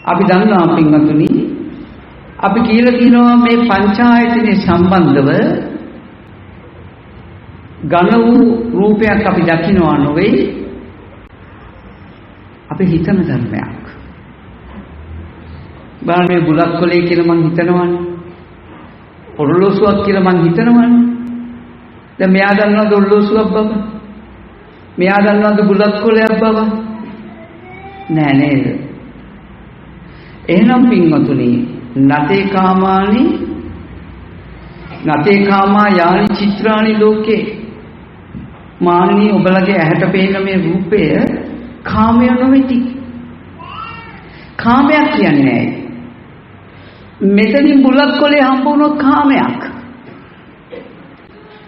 A: අපි දන්නවා පින්වතුනි අපි කියලා කියනවා මේ පංචායතනෙ සම්බන්ධව ඝන වූ රූපයක් අපි දකිනවා නොවේ අපි හිතන ධර්මයක්. බලන්න මේ බුලත් කොලේ කියලා මං හිතනවනේ. ඔරලෝසුවක් කියලා මං හිතනවනේ. දැන් මෙයා දන්නවද ඔරලෝසුවක් බව? මෙයා දන්නවද බුලත් කොලයක් බව? නෑ නේද? එහෙනම් පින්වතුනි නතේ කාමා යානි චිත්‍රානි ලෝකේ මානනී ඔබලගේ ඇහැට පේන මේ රූපය කාමය නොවේති. කාමයක් කියන්නේ මෙතනින් බුලත් කොලේ හම්බ වුණොත් කාමයක්.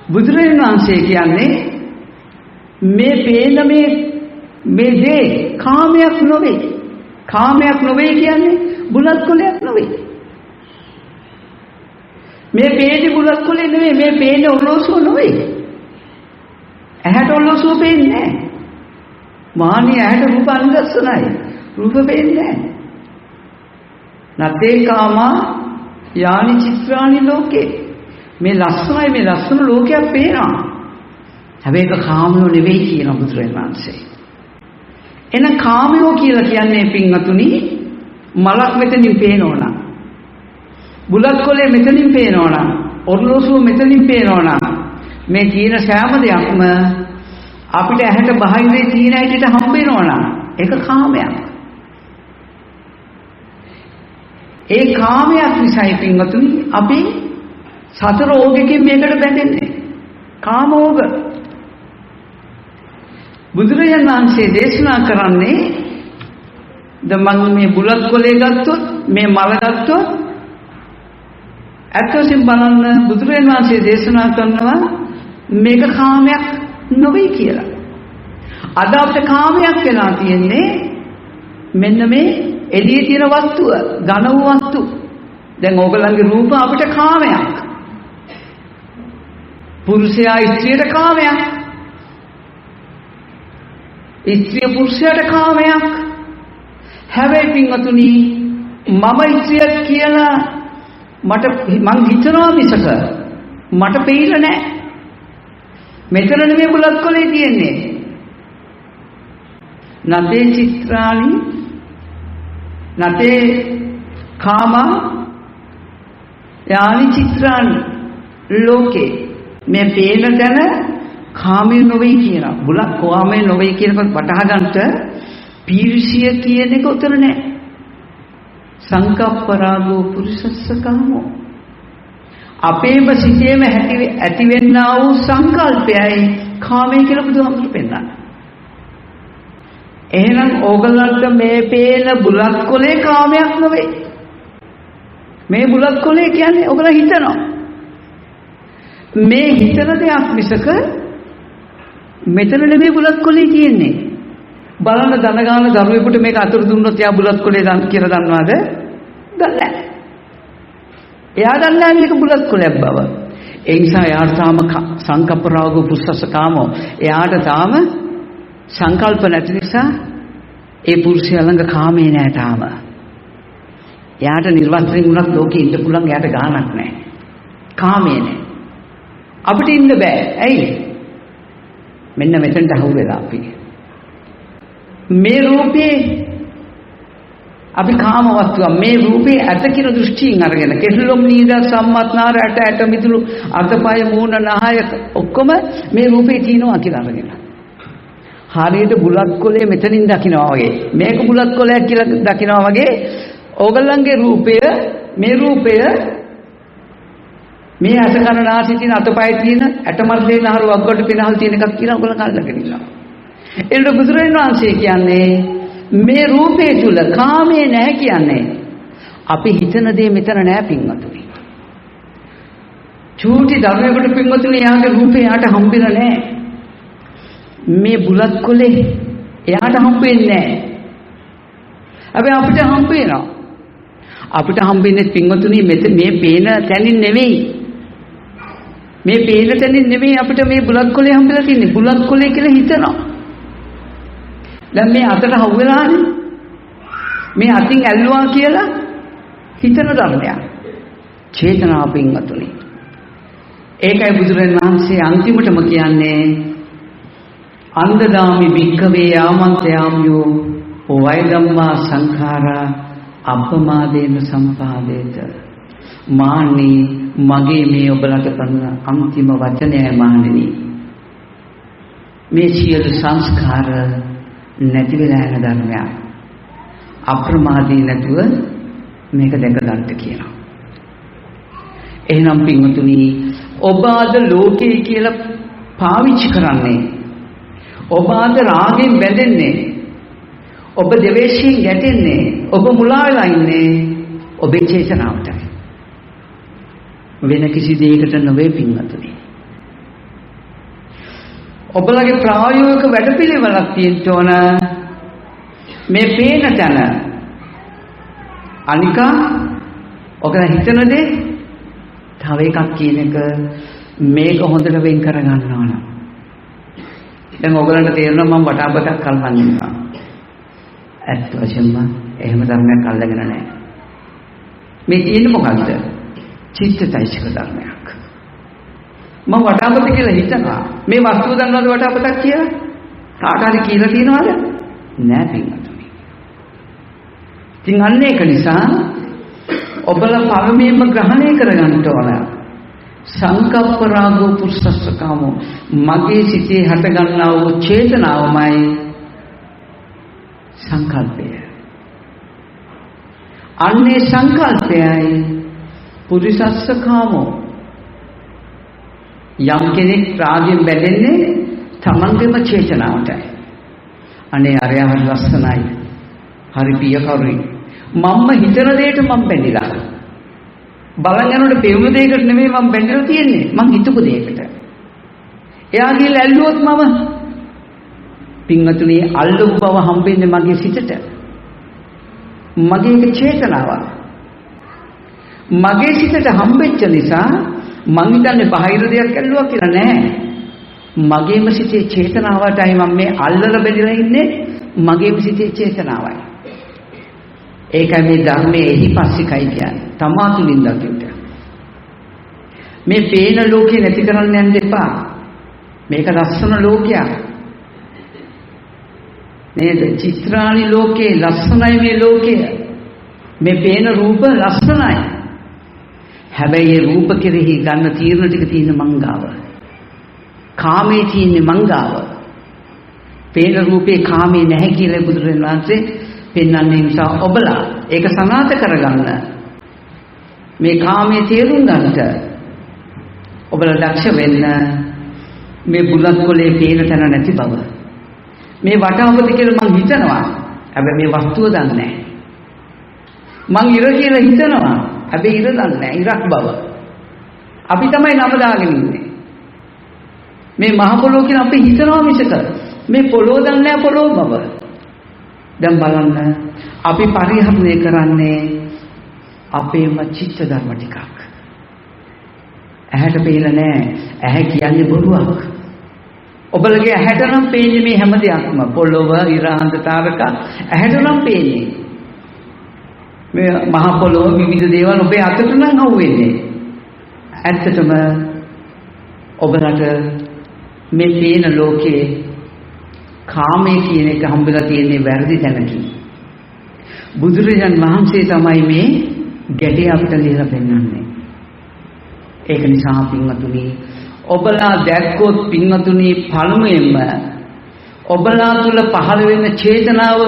A: බුදුරජාණන් වහන්සේ කියන්නේ මේ පේන මේ දේ කාමයක් නොවේ. කාමයක් නොවේ කියන්නේ බුලත් කොලයක් නොවේ. මේ පේන්නේ බුලත් කොලේ නෙවෙයි මේ පේන්නේ ඔරලෝසුව නොවේ. ඇහැට ඔරලෝසුව පේන්නේ නැහැ. මානිය ඇහැට රූප අනුගස්සනයි. රූප පේන්නේ නැහැ. නතේ කාමා යානි චිත්‍රානි ලෝකේ. මේ ලස්සන ලෝකයක් පේනවා. හැබැයි ඒක කාමයෝ නෙවෙයි කියන බුදුරජාණන් වහන්සේ. එන කාමයෝ කියලා කියන්නේ පින්වතුනි මලක් මෙතනින් පේනවනම් බුලත් කොලේ මෙතනින් පේනවනම් ඔරලෝසුව මෙතනින් පේනවනම් මේ තියෙන සෑම දෙයක්ම අපිට ඇහැට බාහිරේ තියෙන හැටියට හම්බ වෙනවනම් ඒක කාමයක්. ඒ කාමයක් නිසායි පින්වතුනි අපි සතර රෝගකින් මේකට බැඳෙන්නේ. කාමෝග. බුදුරජාණන් වහන්සේ දේශනා කරන්නේ මම මේ බුලත් කොලේ ගත්තොත් මේ මල ගත්තොත් ඇත්තටම බලන්න බුදුරජාණන් වහන්සේ දේශනා කරනවා මේක කාමයක් නොවේ කියලා. අද අපිට කාමයක් වෙලා තියෙන්නේ මෙන්න මේ එළියේ තියෙන වස්තුව, ඝන වූ වස්තු. දැන් ඕගලන්ගේ රූප අපිට කාමයක්. පුරුෂයා ස්ත්‍රියට කාමයක්. ස්ත්‍රිය පුරුෂයාට කාමයක්. හැබැයි පින්වතුනි මම ස්ත්‍රියක් කියලා මං හිතනවා මිසක මට පෙයිලා නැහැ. මෙතන නෙමෙයි බුලත් කොලේ තියෙන්නේ. නතේ චිත්‍රානි නතේ කාමා යානි චිත්‍රානි ලෝකේ මේ පේන තැන කාමයේ නොවේ කියලා. බුලත් කාමයේ නොවේ කියනකොට වටහා ගන්නට පීර්ෂිය කියන එක උතර නැහැ. සංකප්ප රාගෝ පුරුෂස්ස කාමෝ. අපේම සිතේම ඇතිවෙන්නා වූ සංකල්පයයි කාමයේ කියලා බුදුහාමුදුරු පෙන්නනවා. එහෙනම් ඕගලන්ට මේ පේන බුලත් කොලේ කාමයක් නෙවෙයි. මේ බුලත් කොලේ කියන්නේ ඕගල හිතනවා. මේ හිතන දෙයක් මිසක මෙතන නෙමෙයි බුලත් කොලේ තියෙන්නේ. බලන්න දන ගන්න දරුවෙකුට මේක අතුරු දුන්නොත් එයා බුලත් කොලේ කියලා දන්නවද? දන්නේ නැහැ. එයා දන්නේ නැහැ මේක බුලත් කොලයක් බව. ඒ නිසා එයාට තාම සංකප්ප රාග පුස්සස කාමෝ. එයාට තාම සංකල්ප නැති නිසා ඒ පුරුෂයා ළඟ කාමේ නැහැ තාම. එයාට නිර්වස්ත්‍රයෙන් උනත් ලෝකෙ ඉන්න පුළුවන් එයාට ගාණක් නැහැ. කාමේ නැහැ. අපිට ඉන්න බෑ. ඇයි? මෙන්න මෙතනට අහු වෙලා අපි. මේ රූපේ අපි කාම වස්තුව මේ රූපේ ඇත කියන දෘෂ්ටියෙන් අරගෙන කෙසලොම් නීද සම්මත්නාර ඇට මිදුළු අතපය මූණ නහය ඔක්කොම මේ රූපේ තියෙනවා කියලා අරගෙන. හරියට බුලත් කොලේ මෙතනින් දකින්නවා වගේ මේක බුලත් කොලයක් කියලා දකින්නවා වගේ ඕගොල්ලන්ගේ රූපය මේ අත කන නාසය තියෙන අතපය තියෙන ඇටමල්ලේ නහර වග්ගොඩ පිනහල් තියෙන එකක් කියලා ඔයගොල්ලෝ කල්ලාගෙන ඉන්නවා. ඒකට බුදුරජාණන් වහන්සේ කියන්නේ මේ රූපේ තුල කාමේ නැහැ කියන්නේ අපි හිතන දේ මෙතන නැහැ පින්වතුනි. චූටි දරුවෙකුට පින්වතුනි යාගේ රූපේ යාට හම්බෙලා නැහැ. මේ බුලත් කොලේ එයාට හම්බෙන්නේ නැහැ. හැබැයි අපිට හම්බ වෙනවා. අපිට හම්බෙන්නේ පින්වතුනි මේ පේන තැනින් නෙවෙයි. මේ පේන තැනින් නෙවෙයි අපිට මේ බුලත් කොලේ හම්බෙලා තින්නේ. බුලත් කොලේ කියලා හිතනවා. දැන් මේ අතට හවුවෙලානේ. මේ අතින් ඇල්ලුවා කියලා හිතන ධර්මයක්. චේතනාව පින්වතුනි. ඒකයි බුදුරජාණන් වහන්සේ අන්තිමටම කියන්නේ අන්දදාමි භික්ඛවේ ආමන්ත්‍රයාම්යෝ වය ධම්මා සංඛාරා අප්පමාදේන සම්පාදේත. මාන්නේ මගේ මේ ඔබලට කරන අන්තිම වචනයයි මහණෙනි. මේ සියලු සංස්කාර නැති වෙලා යන ධර්මයක්. අප්‍රමාදී නැතුව මේක දැක ගන්න කියනවා. එහෙනම් පින්වතුනි ඔබ අද ලෝකේ කියලා පාවිච්චි කරන්නේ ඔබ අද රාගෙන් බැඳෙන්නේ ඔබ දෙවේශයෙන් ගැටෙන්නේ ඔබ මුලා වෙලා ඉන්නේ ඔබේ චේතනාවට. වෙන කිසි දෙයකට නෙවෙයි පින්වතුනි. ඔබලගේ ප්‍රායෝගික වැඩපිළිවෙලක් තියෙන්න ඕන මේ පේන තැන. අනිකා ඔකලා හිතන දේ තව එකක් කියන එක මේක හොඳට වෙන් කර ගන්න ඕන. දැන් ඔයගලන්ට තේරෙනවා මම වටාපතක් කල්පන් ඉන්නවා. ඇත්ත වශයෙන්ම එහෙම ධර්මයක් අල්ලගෙන නැහැ. මේ තියෙන්නේ මොකක්ද? චිත්තචෛතසික ධර්මයක්. මම වටාපත කියලා හිතනවා. මේ වස්තුව දන්නවද වටාපතක් කියලා? කාට හරි කියලා තියනවද? නෑ පින්වතුනි. ඉතින් අන්න ඒක නිසා ඔබලා පළමුවෙන්ම ග්‍රහණය කරගන්න ඕන. සංකප්ප රාගෝ පුරුෂස්සකාමෝ මගේ සිතේ හට ගන්නා වූ චේතනාවමයි සංකල්පය. අන්නේ සංකල්පයයි පුරුෂස්සකාමෝ. යම් කෙනෙක් රාගයෙන් බැඳෙන්නේ තමන්ගේම චේතනාවටයි. අනේ අරයා හරි ලස්සනයි. හරි පියකරුයි. මම්ම හිතන දෙයට මම බැඳිලා. බලන් යනකොට පෙවුණු දෙයකට නෙමෙයි මම බැඳලා තියෙන්නේ. මං හිතපු දෙයකට. එයා ගිහලා ඇල්ලුවොත් මම පින්වතුනි අල්ලපු බව හම්බෙන්නේ මගේ සිතට. මගේ චේතනාව. මගේ සිතට හම්බෙච්ච නිසා මං හිතන්නේ බාහිර දෙයක් ඇල්ලුවා කියලා නෑ. මගේම සිතේ චේතනාවටයි මම මේ අල්ලලා බැඳලා ඉන්නේ. මගේම සිතේ චේතනාවයි. ඒකයි මේ ධර්මයේ එහිපස්සිකයි කියන්නේ. තමා තුලින් දකින්න. මේ පේන ලෝකේ නැති කරන්න යන්න එපා. මේක ලස්සන ලෝකයක්. නේද? චිත්‍රාණි ලෝකේ ලස්සනයි මේ ලෝකය. මේ පේන රූප ලස්සනයි. හැබැයි ඒ රූප කෙරෙහි ගන්න තීරණ ටික තියෙන මංගාව. කාමේ තියෙන මංගාව. පේන රූපේ කාමේ නැහැ කියලා බුදුරජාණන් වහන්සේ පෙන්වන්නේ. නිසා ඔබලා ඒක සනාථ කරගන්න. මේ කාමයේ තේරුම් ගන්නට ඔබලා දක්ෂ වෙන්න. මේ බුලත් කොලේ පේන තැන නැති බව. මේ වටාපත කියලා මං හිතනවා. හැබැයි මේ වස්තුව දන්නේ නැහැ. මං ඉර කියලා හිතනවා. හැබැයි ඉර දන්නේ නැහැ. ඉරක් බව. අපි තමයි නම දාගෙන ඉන්නේ. මේ මහ පොළොව කියලා අපි හිතනවා මිසක මේ පොළොව දන්නේ නැහැ පොළොව බව. දැන් බලන්න අපි පරිහරණය කරන්නේ අපේම චිත්ත ධර්ම ටිකක්. ඇහැට පේලා නැහැ. ඇහැ කියන්නේ බොරුවක්. ඔබලගේ ඇහැට නම් පේන්නේ මේ හැම දෙයක්ම. පොළොව, ඉරාන්ත තාරක ඇහැට නම් පේන්නේ. මේ මහ පොළොව විවිධ දේවල් ඔබේ අතට නම් අහුවෙන්නේ. ඇත්තටම ඔබලට මේ පේන ලෝකේ කාමයේ කියන එක හම්බෙලා තියෙන්නේ වැරදි තැනකින්. බුදුරජාණන් වහන්සේ තමයි මේ ගැටේ අපිට ලියලා පෙන්නන්නේ. ඒක නිසා පින්වතුනි ඔබලා දැක්කොත් පින්වතුනි පළමුවෙන්ම ඔබලා තුල පහළ වෙන චේතනාව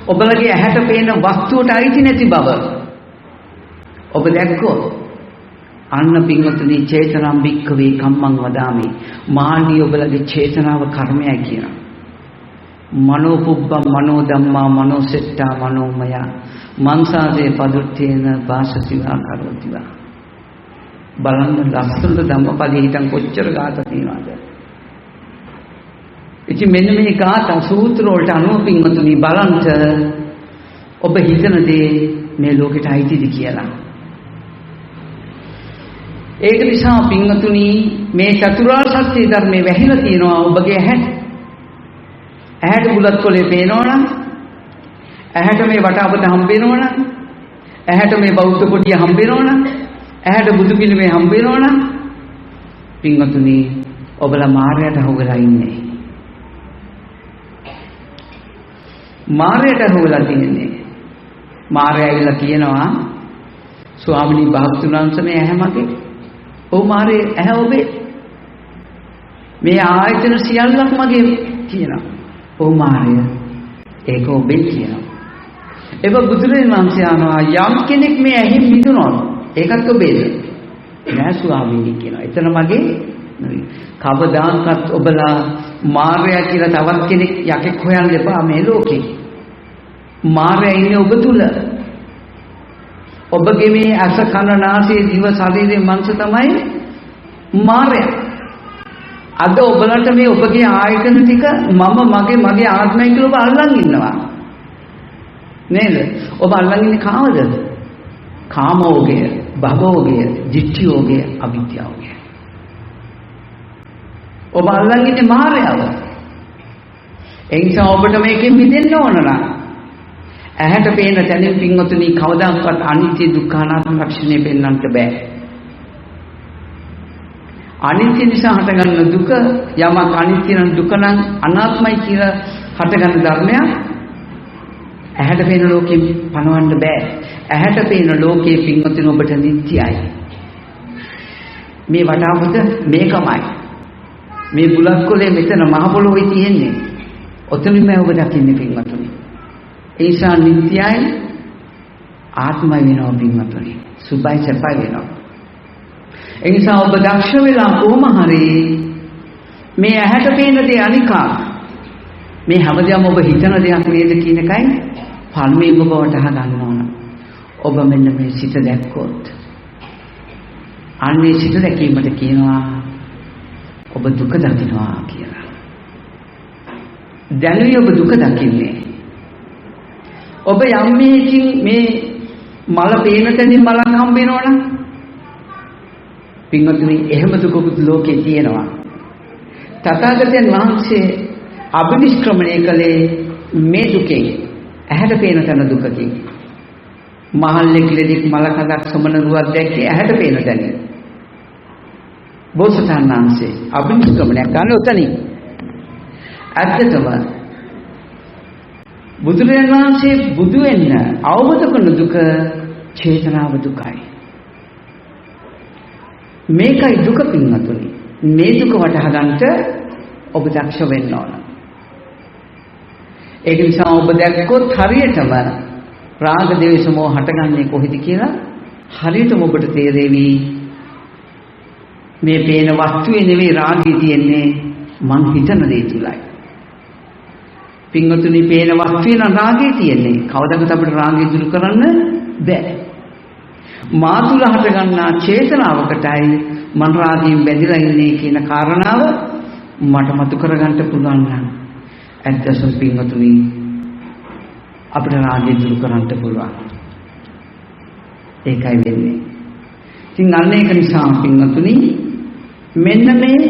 A: ඔබලගේ ඇහැට පේන වස්තුවට අයිති නැති බව ඔබ දැක්කොත් අන්න පින්වතුනි චේතනම් භික්ඛවේ කම්මං වදාමි මාළී ඔබලගේ චේතනාව කර්මයයි කියනවා. මනෝ පුබ්බම් මනෝ ධම්මා මනෝ සෙට්ටා මනෝමය මන්සාදේ පදුත්තේන වාසතිවා කරෝතිවා. බලන්න ලස්සනට ධම්මපදයේ හිටන් කොච්චර ගාථා තියෙනවද. ඉතින් මෙන්න මේ ගාථා සූත්‍ර වලට අනුව පින්වතුනි බලන්න ඔබ හිතන දේ මේ ලෝකෙට අයිතිද කියලා. ඒක නිසා පින්වතුනි මේ චතුරාර්ය සත්‍ය ධර්මයේ වැහිලා තියෙනවා ඔබගේ ඇහැට. ඇහැට බුලත් කොලේ පේනවනම්, ඇහැට මේ වටාපත හම්බ වෙනවනම්, ඇහැට මේ බෞද්ධ කොටිය හම්බ වෙනවනම්, ඇහැට බුදු පිළිමේ හම්බ වෙනවනම් පින්වතුනි ඔබලා මායයට හොගලා ඉන්නේ. මායයට හොගලා තින්නේ. මායය ඇවිල්ලා කියනවා ස්වාමිනී භාගතුන් වහන්සේ මේ ඇහැ මගේ. ඔව් මාරේ ඇහැ ඔබේ. මේ ආයතන සියල්ලක් මගේ කියනවා. ඔව් මාරය ඒක ඔබේ කියනවා. ඒක බුදුරජාණන් වහන්සේ අහනවා යම් කෙනෙක් මේ ඇහින් මිදුනොත් ඒකත් ඔබේද? නෑ ස්වාමීනි කියනවා. එතන මගේ නෙවෙයි. කවදාකවත් ඔබලා මාරය කියලා තවත් කෙනෙක් යකෙක් හොයන්න එපා මේ ලෝකේ. මාරය ඉන්නේ ඔබ තුල. ඔබගේ මේ අස කන නාසය දිව ශරීරයේ මනස තමයි මාරය. අද ඔබලට මේ ඔබගේ ආයතන ටික මගේ ආත්මය කියලා ඔබ අල්ලන් ඉන්නවා නේද? ඔබ අල්ලන් ඉන්නේ කාමද? කාමෝගය, භවෝගය, ditthiyෝගය, අවිද්‍යාවෝගය. ඔබ අල්ලන් ඉන්නේ මායයව. ඒ නිසා ඔබට මේකෙන් මිදෙන්න ඕන නම් ඇහැට පේන තැනින් පින්වතුනි කවදාකවත් අනිත්‍ය දුක්ඛ අනාත්ම ලක්ෂණය පෙන්වන්නට බෑ. අනිත්‍ය නිසා හටගන්න දුක යමක් අනිත්‍ය නම් දුක නම් අනාත්මයි කියලා හටගන්න ධර්මයක් ඇහැට පේන ලෝකෙ පනවන්න බෑ. ඇහැට පේන ලෝකයේ පින්වතුනි ඔබට නිට්ටයයි. මේ වටාපත මේකමයි. මේ බුලත් කොලේ මෙතන මහ පොළොවේ තියෙන්නේ. ඔතනින්ම ඔබ දකින්නේ පින්වතුනි. ඒ නිසා නිට්ටයයි ආත්මය වෙනවා පින්වතුනි. සුභයි සපයි වෙනවා. ඒ නිසා ඔබ දක්ෂ වෙලා කොහොම හරි මේ ඇහැට පේන දේ අනිකා මේ හැමදේම ඔබ හිතන දෙයක් නේද කියන එකයි පළමුවෙන් ඔබ වටහා ගන්න ඕන. ඔබ මෙන්න මේ සිත දැක්කොත් අන්නේ සිත දැකීමට කියනවා ඔබ දුක දකින්නවා කියලා. දැනුයි ඔබ දුක දකින්නේ. ඔබ යම් මේකින් මේ මල පේන තැනින් මලක් හම්බ වෙනවනම් පින්වතුනි එහෙම දුකකුත් ලෝකේ තියෙනවා. තථාගතයන් වහන්සේ අභිනිෂ්ක්‍රමණය කළේ මේ දුකෙන් ඇහැට පේන තැන දුකකින්. මහල්ලෙක් ලෙඩෙක් මල කඳක් සමන රුවක් දැක්කේ ඇහැට පේන තැන. බෝසතාණන් වහන්සේ අභිනිෂ්ක්‍රමණය කරන උතනින් ඇත්තටම බුදුරජාණන් වහන්සේ බුදු වෙන්න අවබෝධ කරන දුක චේතනාව දුකයි. මේකයි දුක පින්වතුනි. මේ දුක වටහා ගන්නට ඔබ දක්ෂ වෙන්න ඕන. ඒක නිසා ඔබ දැක්කොත් හරියටම රාග දේශ මොහ හටගන්නේ කොහෙද කියලා හරියටම ඔබට තේරෙවි. මේ පේන වස්තුවේ නෙවෙයි රාගය තියෙන්නේ මං හිතන දේ තුලයි. පින්වතුනි පේන වස්තුවේ නම් රාගය තියෙන්නේ. කවදාවත් අපිට රාගය දුරු කරන්න බෑ. මා තුල හටගන්නා චේතනාවකටයි මන රාගයෙන් බැඳිලා ඉන්නේ කියන කාරණාව මට මතු කරගන්න පුළුවන් නම් ඇත්තටම පින්වතුනි අපිට රාගය දුරු කරන්න පුළුවන්. ඒකයි වෙන්නේ. ඉතින් අන්න ඒක නිසා පින්වතුනි මෙන්න මේ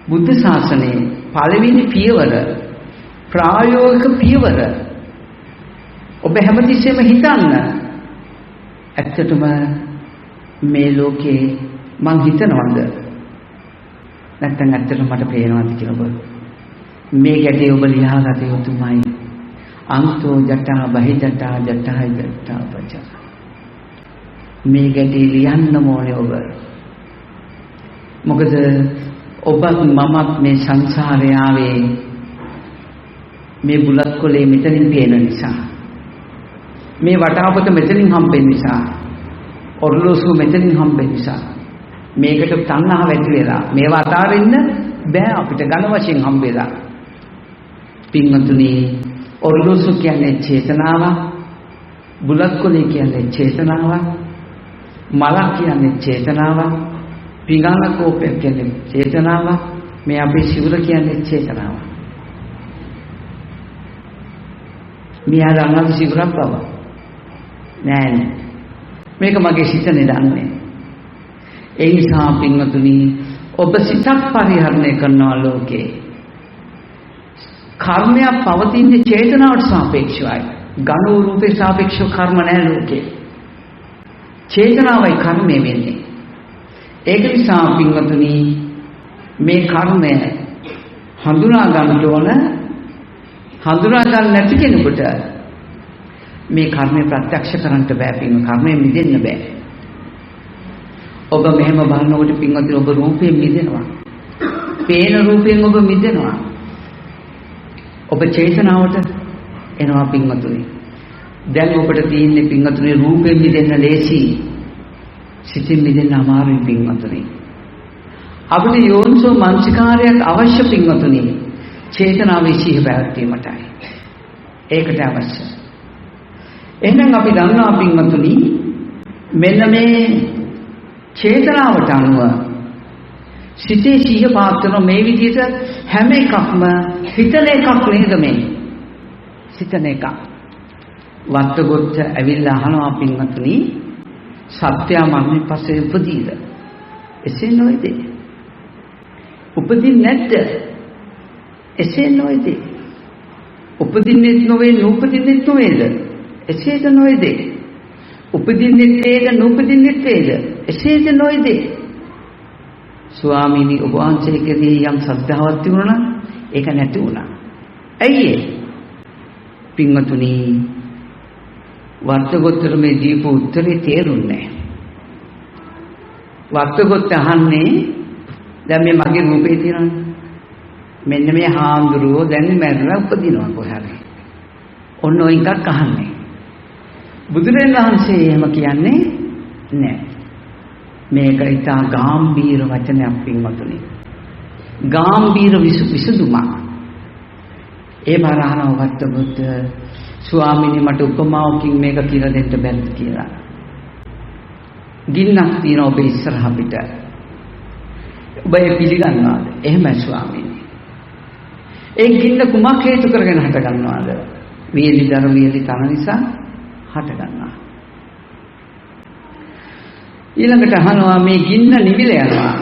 A: බුද්ධ ශාසනයේ පළවෙනි පියවර ප්‍රායෝගික පියවර ඔබ හැමතිස්සෙම හිතන්න. ඇත්තටම මේ ලෝකේ මං හිතනවද නැත්නම් ඇත්තටම මට පේනවද කියලා ඔබ මේ ගැටේ ඔබ ලියාගත යුතුමයි. අන්තෝ ජටා බහි ජටා ජටා ජටා පච. මේ ගැටේ ලියන්න ඕනේ ඔබ. මොකද ඔබත් මමත් මේ සංසාරේ ආවේ මේ බුලත් කොලේ මෙතනින් පේන නිසා. මේ වටාපත මෙතනින් හම්බෙන්න නිසා. ඔරලෝසුව මෙතනින් හම්බෙන්න නිසා. මේකට තණ්හාව ඇති වෙලා මේව අතාරින්න බෑ අපිට ඝන වශයෙන් හම්බෙලා. පින්වතුනි ඔරලෝසුව කියන්නේ චේතනාව. බුලත් කොලේ කියන්නේ චේතනාව. මලක් කියන්නේ චේතනාව. පිඟාන කෝපය කියන්නේ චේතනාව. මේ අපේ සිවුර කියන්නේ චේතනාව. මියා දන්නවද සිවුරක් බව? නෑ. මේක මගේ සිතනේ දන්නේ. ඒ නිසා පින්වතුනි ඔබ සිතක් පරිහරණය කරනවා ලෝකේ. කර්මයක් පවතින්නේ චේතනාවට සාපේක්ෂවයි. ඝන රූපේ සාපේක්ෂව කර්ම නැහැ ලෝකේ. චේතනාවයි කර්මය වෙන්නේ. ඒක නිසා පින්වතුනි මේ කර්මය හඳුනා ගන්න ඕන. හඳුනා ගන්න නැති කෙනෙකුට මේ කර්මය ප්‍රත්‍යක්ෂ කරන්න බෑ. පින් කර්මයෙන් මිදෙන්න බෑ. ඔබ මෙහෙම බලනකොට පින්වතුනි ඔබ රූපයෙන් මිදෙනවා. පේන රූපයෙන් ඔබ මිදෙනවා. ඔබ චේතනාවට එනවා පින්වතුනි. දැන් ඔබට තියෙන්නේ පින්වතුනි රූපයෙන් මිදෙන්න ලේසි. සිතින් මිදෙන්න අමාරුයි පින්වතුනි. අපිට යෝනිසෝ මනසිකාරයක් අවශ්‍ය පින්වතුනි. චේතනාවේ සිහි පැවැත්වීමටයි. ඒකට අවශ්‍ය. එහෙනම් අපි දන්නවා පින්වතුනි මෙන්න මේ චේතනාවට අනුව සිතේ සිහිය පාත්වන මේ විදිහට හැම එකක්ම හිතන එකක් නේද මේ? සිතන එකක්. වත්තගොච්ච ඇවිල්ලා අහනවා පින්වතුනි සත්‍ය මරණය පස්සේ උපදීද? එසේ නොවේද? උපදින්නේ නැද්ද? එසේ නොවේද? උපදින්නෙත් නොවේ නූපදින්නෙත් නොවේද? එසේද නොවේද? උපදින්නෙත් වේද නූපදින්නෙත් වේද? එසේද නොවේද? ස්වාමීනි ඔබ වහන්සේගේ යම් ශ්‍රද්ධාවක් තිබුණා නම් ඒක නැති වුණා. ඇයි ඒ? පින්වතුනි වර්තගොත්තර මේ දීප උත්තරේ තේරුන්නේ නැහැ. වර්තගොත්ත අහන්නේ දැන් මේ මගේ රූපේ තියෙනවනේ. මෙන්න මේ හාමුදුරුවෝ දැන් මැරලා උපදිනවා කොහේ හරි. ඔන්න ඔය එකක් අහන්නේ. බුදුරජාණන් වහන්සේ එහෙම කියන්නේ නැහැ. මේක ඉතා ගැඹීර වචනයක් පින්වතුනි. ගැඹීර විසඳුමක්. ඒ බරහන වත්තබුත් ස්වාමීනි මට උපමාවකින් මේක කියලා දෙන්න බැරිද කියලා. ගින්නක් තියෙන ඔබ ඉස්සරහ පිට. ඔබ ඒ පිළිගන්නවද? එහෙමයි ස්වාමීනි. ඒ ගින්න කුමක් හේතු කරගෙන හට ගන්නවද? වියලි තන නිසා හට ගන්නවා. ඊළඟට අහනවා මේ ගින්න නිවිල යනවා.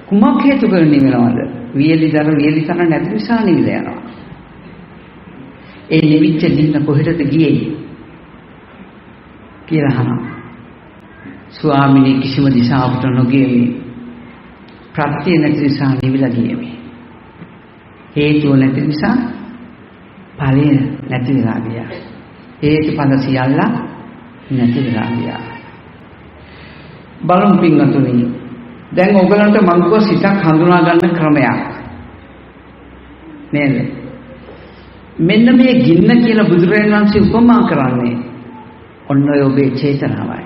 A: කුමක් හේතු කරගෙන නිවෙනවද? වියලි තන නැති නිසා නිවිල යනවා. ඒ නිවිච්ච ගින්න කොහෙටද ගියේ කියලා අහනවා. ස්වාමීනි කිසිම දිශාවකට නොගියේ. ප්‍රත්‍ය නැති නිසා නිවිලා ගියේ. හේතුව නැති නිසා ඵලය නැති වෙලා ගියා. හේතුඵල සියල්ල නැති වෙලා ගියා. බලමු පින්වතුනි. දැන් ඔයගලන්ට මම කිව්ව සිතක් හඳුනා ගන්න ක්‍රමයක්. නේද? මෙන්න මේ ගින්න කියලා බුදුරජාණන් වහන්සේ උපමා කරන්නේ ඔන්න ඔය ඔබේ චේතනාවයි.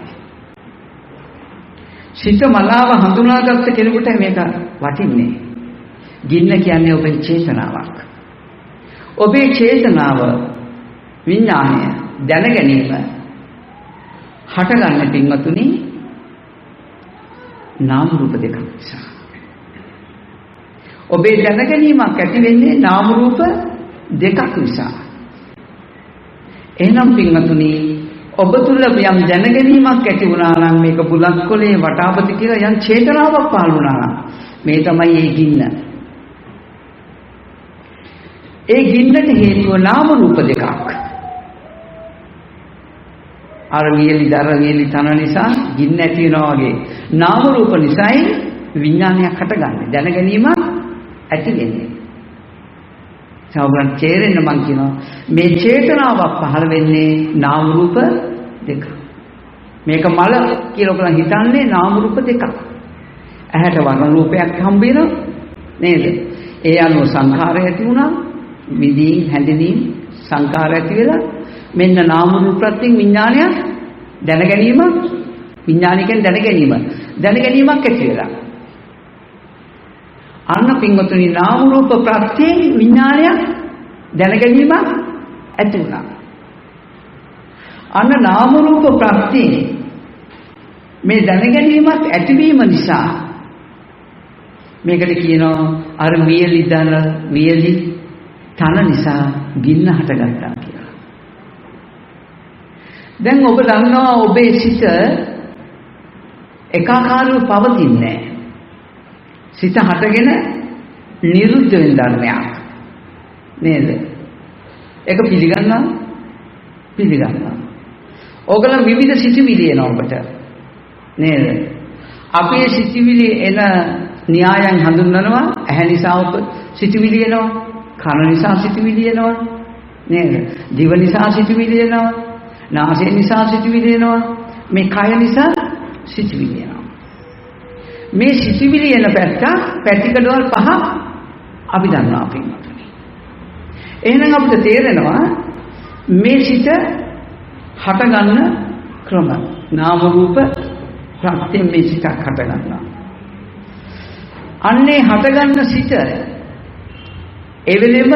A: සිත මලාව හඳුනාගත්ත කෙනෙකුට මේක වටින්නේ. ගින්න කියන්නේ ඔබේ චේතනාවක්. ඔබේ චේතනාව විඥානය දැන ගැනීම හටගන්න පින්වතුනි නාම රූප දෙකක් නිසා. ඔබේ දැන ගැනීමක් ඇති වෙන්නේ නාම රූප දෙකක් නිසා. එහෙනම් පින්වතුනි ඔබ තුල යම් දැන ගැනීමක් ඇති වුණා නම් මේක බුලත් කොලේ වටාපති කියලා යම් චේතනාවක් පහළ වුණා නම් මේ තමයි ඒ ගින්න. ඒ ගින්නට හේතුව නාම රූප දෙකක්. අර වියලි තන නිසා ගින්න ඇති වෙනවා වගේ නාම රූප නිසායි විඥානයක් හටගන්නේ. දැන ගැනීම ඇති වෙන්නේ. සමහරවිට තේරෙන්න මං කියනවා මේ චේතනාවක් පහළ වෙන්නේ නාම රූප දෙක. මේක මල කියලා ඔයගොල්ලෝ හිතන්නේ නාම රූප දෙකක්. ඇහැට වර්ණ රූපයක් හම්බ වෙනවා නේද? ඒ අනුව සංඛාරය ඇති වුණා. විදී හැඳිනීම් සංඛාර ඇති වෙලා මෙන්න නාම රූප ප්‍රත්‍යයෙන් විඥානය දැන ගැනීම විඥානිකෙන් දැන ගැනීමක් ඇති වෙලා. අන්න පින්වතුනි නාම රූප ප්‍රත්‍යයෙන් විඥානය දැන ගැනීමක් ඇති වුණා. අන්න නාම රූප ප්‍රත්‍යයෙන් මේ දැන ගැනීමක් ඇතිවීම නිසා මේකට කියනවා අර වියලි තන නිසා ගින්න හටගත්තා කියලා. දැන් ඔබ දන්නවා ඔබේ සිත ඒකාකාරව පවතින්නේ නැහැ. සිත හටගෙන නිරුද්ධ වෙන ධර්මයක් නේද? ඒක පිළිගන්නවා. ඕගොල්ලෝ විවිධ සිතුවිලි එනවා ඔබට නේද? අපේ සිතුවිලි එන න්‍යායයන් හඳුන්වනවා. ඇහැ නිසා ඔබ සිතුවිලි එනවා, කන නිසා සිතුවිලි එනවා නේද? දිව නිසා සිතුවිලි එනවා, නාසය නිසා සිතුවිලි එනවා, මේ කය නිසා සිතුවිලි එනවා. මේ සිතුවිලි එන පැතිකඩවල් පහ අපි දන්නවා පින්වතුනි. එහෙනම් අපිට තේරෙනවා මේ සිත හටගන්න ක්‍රම නාම රූප ප්‍රත්‍යයෙන් මේ සිතක් හටගන්නවා. අන්නේ හටගන්න සිත ඒ වෙලෙම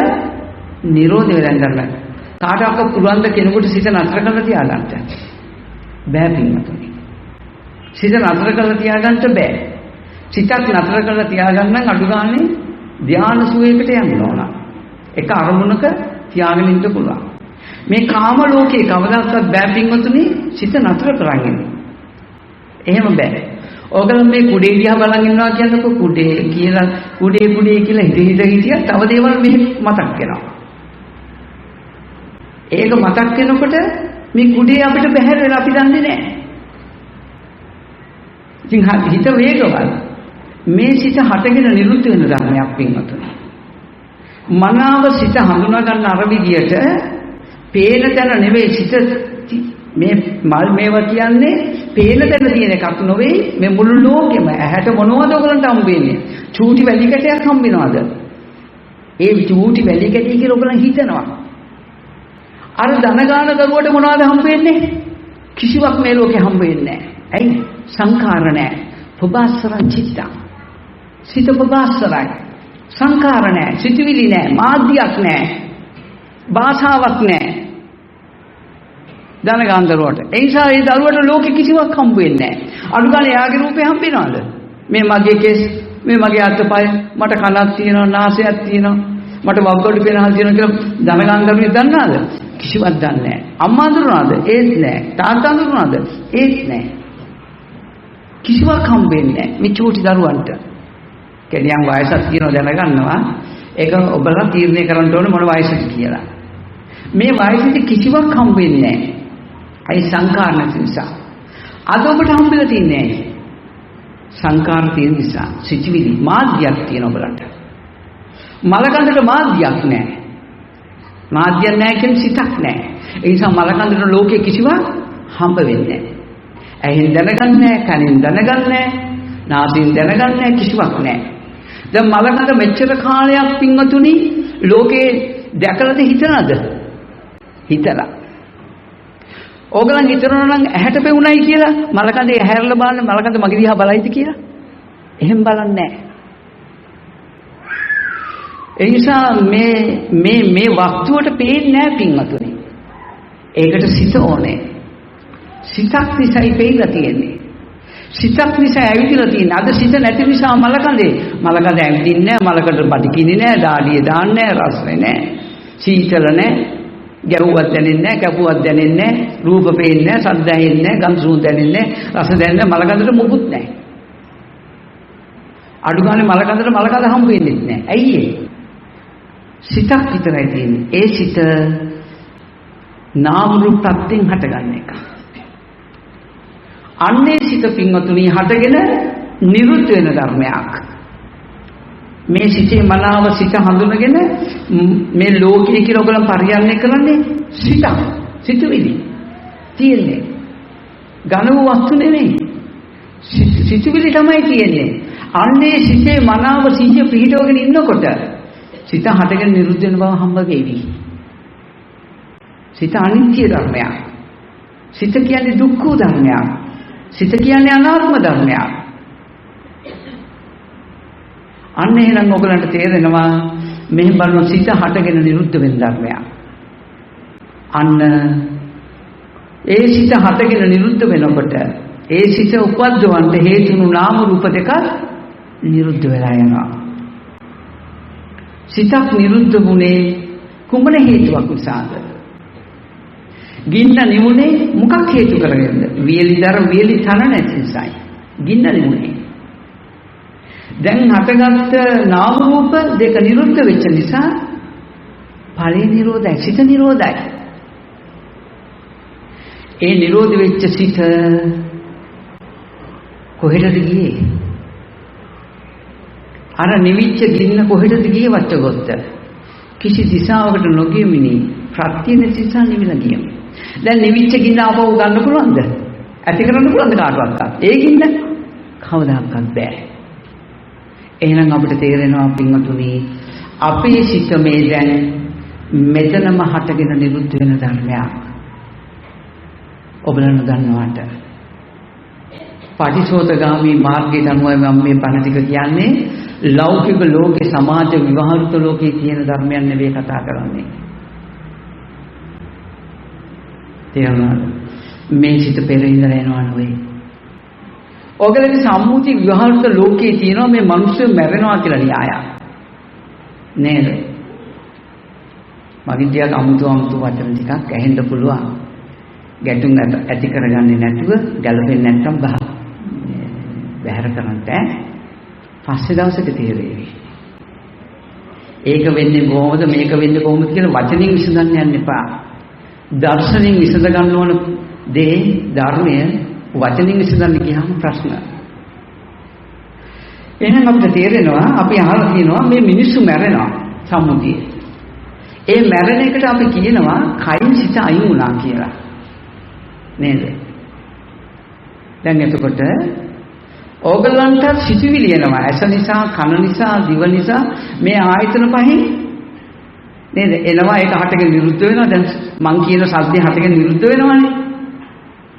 A: නිරෝධ වෙලා ගන්න. කාටවත් පුළුවන් ද කෙනෙකුට සිත නතර කරලා තියාගන්න? බෑ පින්වතුනි. සිත නතර කරලා තියාගන්න බෑ. සිතක් නතර කරලා තියාගන්න නම් අඩු ගානේ ධානය සුවයකට යන්න ඕන. එක අරමුණක තියාගෙන ඉන්න පුළුවන්. මේ කාම ලෝකේ කවදාවත් බෑ පින්වතුනි සිත නතර කරගන්න. එහෙම බෑ. ඕගොල්ලෝ මේ කුඩේ දිහා බලන් ඉන්නවා කියනකො කුඩේ කියලා හිතියා තව දේවල් මෙහි මතක් වෙනවා. ඒක මතක් වෙනකොට මේ කුඩේ අපිට බැහැර වෙලා අපි දන්නේ නැහැ. ඉතින් හිත වේගවල් මේ සිත හටගෙන නිරුද්ධ වෙන ධර්මයක් පින්වතුනි. මනාව සිත හඳුනා ගන්න අර විදියට පේන තැන නෙවෙයි සිත මේ මල් මේවා කියන්නේ පේන තැන තියෙන එකක් නෙවෙයි මේ මුළු ලෝකෙම ඇහැට මොනවද ඔයගලන්ට හම්බ වෙන්නේ? චූටි වැලි කැටයක් හම්බ වෙනවද? ඒ චූටි වැලි කැටිය කියලා ඔයගලන් හිතනවා. අර ධන ගාන දරුවට මොනවද හම්බ වෙන්නේ? කිසිවක් මේ ලෝකේ හම්බ වෙන්නේ නැහැ. ඇයි? සංඛාර නැහැ. පබාසරං චිත්තං. සිත පබාසරයි. සංඛාර නැහැ. සිතුවිලි නැහැ. මාධ්‍යයක් නැහැ. භාෂාවක් නැහැ. ධන ගාන දරුවට. ඒ නිසා ඒ දරුවට ලෝකෙ කිසිවක් හම්බ වෙන්නේ නැහැ. අඩු ගානේ යාගේ රූපේ හම්බ වෙනවද? මේ මගේ කෙස්, මේ මගේ අතපය, මට කනක් තියෙනවා, නාසයක් තියෙනවා, මට වග්ගොඩ පෙනහල් තියෙනවා කියලා ධන ගාන දරුවේ දන්නවද? කිසිවක් දන්නේ නැහැ. අම්මා අඳුරනවද? ඒත් නැහැ. තාත්තා අඳුරනවද? ඒත් නැහැ. කිසිවක් හම්බ වෙන්නේ නැහැ මේ චූටි දරුවන්ට. කෙනියන් වයසක් තියෙනවා දැනගන්නවා. ඒක ඔබලා තීරණය කරන්න ඕනේ මොන වයසද කියලා. මේ වයසෙදි කිසිවක් හම්බ වෙන්නේ නැහැ. අයි සංඛාර නැති නිසා. අද ඔබට හම්බෙලා තියන්නේ නැහැ. සංඛාර තියෙන නිසා සිතිවිලි මාධ්‍යයක් තියෙන ඔබලට. මලකඳට මාධ්‍යයක් නැහැ. මාධ්‍යයක් නැහැ කියන්නේ සිතක් නැහැ. ඒ නිසා මලකඳට ලෝකේ කිසිවක් හම්බ වෙන්නේ නැහැ. ඇහෙන් දැනගන්නේ නැහැ, කනෙන් දනගන්නේ නැහැ, නාසයෙන් දනගන්නේ නැහැ, කිසිවක් නැහැ. දැන් මලකඳ මෙච්චර කාලයක් පින්වතුනි ලෝකේ දැකලාද හිතනද? හිතලා. ඕගලන් හිතනවා නම් ඇහැට පෙවුණයි කියලා මලකඳේ ඇහැරලා බලන්න මලකඳ මගේ දිහා බලයිද කියලා? එහෙම බලන්නේ නැහැ. ඒ නිසා මේ වස්තුවට පේන්නේ නැහැ පින්වතුනි. ඒකට සිත ඕනේ. සිතක් නිසායි පෙයිලා තියෙන්නේ. සිතක් නිසා ඇවිදලා තියෙන්නේ. අද සිත නැති නිසා මලකඳ ඇවිදින්නේ නැහැ, මලකට බඩිකින්නේ නැහැ, දාඩිය දාන්නේ නැහැ, රසනේ නැහැ, සීතල නැහැ, ගැවුවක් දැනෙන්නේ නැහැ, කැපුවක් දැනෙන්නේ නැහැ, රූප පේන්නේ නැහැ, ශබ්ද ඇහෙන්නේ නැහැ, ගන්ධ සුවඳ දැනෙන්නේ නැහැ, රස දැනෙන්නේ නැහැ, මලකඳට මුකුත් නැහැ. අඩු ගානේ මලකඳ හම්බ වෙන්නේ නැහැ. ඇයි ඒ? සිතක් විතරයි තියෙන්නේ. ඒ සිත නාම රූප ප්‍රත්‍යයෙන් හටගන්න එක. අන්නේ සිත පින්වතුනි හටගෙන නිරුද්ධ වෙන ධර්මයක්. මේ සිතේ මනාව සිත හඳුනගෙන මේ ලෝකයේ කියලා ඔයගොල්ලන් පරිහරණය කරන්නේ සිතුවිලි තියෙන්නේ. ඝන වූ වස්තු නෙමෙයි. සිතුවිලි තමයි තියෙන්නේ. අන්නේ සිතේ මනාව සිහිය පිහිටවගෙන ඉන්නකොට සිත හටගෙන නිරුද්ධ වෙන බව හම්බ වෙවි. සිත අනිත්‍ය ධර්මයක්. සිත කියන්නේ දුක්ඛ ධර්මයක්. සිත කියන්නේ අනාත්ම ධර්මයක්. අන්න එහෙනම් ඔයගලන්ට තේරෙනවා මෙහි බලන සිත හටගෙන නිරුද්ධ වෙන ධර්මයක්. අන්න ඒ සිත හටගෙන නිරුද්ධ වෙනකොට ඒ සිත උපද්දවන්න හේතුණු නාම රූප දෙක නිරුද්ධ වෙලා යනවා. සිතක් නිරුද්ධ වුණේ කුමන හේතුවක් නිසාද? ගින්න නිමුනේ මොකක් හේතු කරගෙනද? වියලි තන නැති නිසායි. ගින්න නිමුනේ. දැන් හටගත්ත නාම රූප දෙක නිරුද්ධ වෙච්ච නිසා ඵලේ නිරෝධයි, සිත නිරෝධයි. ඒ නිරෝධ වෙච්ච සිත කොහෙටද ගියේ? අර නිවිච්ච ගින්න කොහෙටද ගියේ වච්චගොත්ත? කිසි දිශාවකට නොගියමිනි ප්‍රත්‍ය නැති නිසා නිවිලා ගියම. දැන් නිවිච්ච ගින්න ආපහු ගන්න පුළුවන්ද? ඇති කරන්න පුළුවන්ද කාටවත්? ඒ ගින්න කවදාවත් බෑ. එහෙනම් අපිට තේරෙනවා පින්වතුනි අපේ සිත මේ දැන් මෙතනම හටගෙන නිරුද්ධ වෙන ධර්මයක්. ඔබලන් දන්නවාට පටිසෝතගාමී මාර්ගයේ අනුවයි මම මේ බණ ටික කියන්නේ. ලෞකික ලෝකේ සමාජ විවහාරිත ලෝකේ තියෙන ධර්මයන් නෙවෙයි කතා කරන්නේ. තේරුණාද? මේ සිත පෙර ඉඳලා එනවා නෙවෙයි. ඔයගලගේ සම්මුති විවහාරිත ලෝකයේ තියෙනවා මේ මිනිස්සු මැරෙනවා කියලා න්‍යායක්. නේද? මගේ දිහා අමුතු වචන ටිකක් ඇහෙන්න පුළුවන්. ගැටුම් ඇති කරගන්නේ නැතුව ගැළපෙන්නේ නැත්නම් බහැර කරන්ට පස්සේ දවසක තේරෙවි. ඒක වෙන්නේ කොහොමද මේක වෙන්නේ කොහොමද කියලා වචනින් විසඳන්න යන්න එපා. දර්ශනින් විසඳ ගන්න ඕන දේ ධර්මය වචනින් විසඳන්න ගියාම ප්‍රශ්න. එහෙනම් අපිට තේරෙනවා අපි අහලා තියෙනවා මේ මිනිස්සු මැරෙනවා සම්මුතියේ. ඒ මැරෙන එකට අපි කියනවා කයින් සිත අයින් වුණා කියලා. නේද? දැන් එතකොට ඕගලන්ට සිතුවිලි එනවා. ඇස නිසා, කන නිසා, දිව නිසා මේ ආයතන පහෙන් නේද? එනවා ඒක හටගෙන විරුද්ධ වෙනවා. දැන් මං කියන සද්දේ හටගෙන විරුද්ධ වෙනවානේ.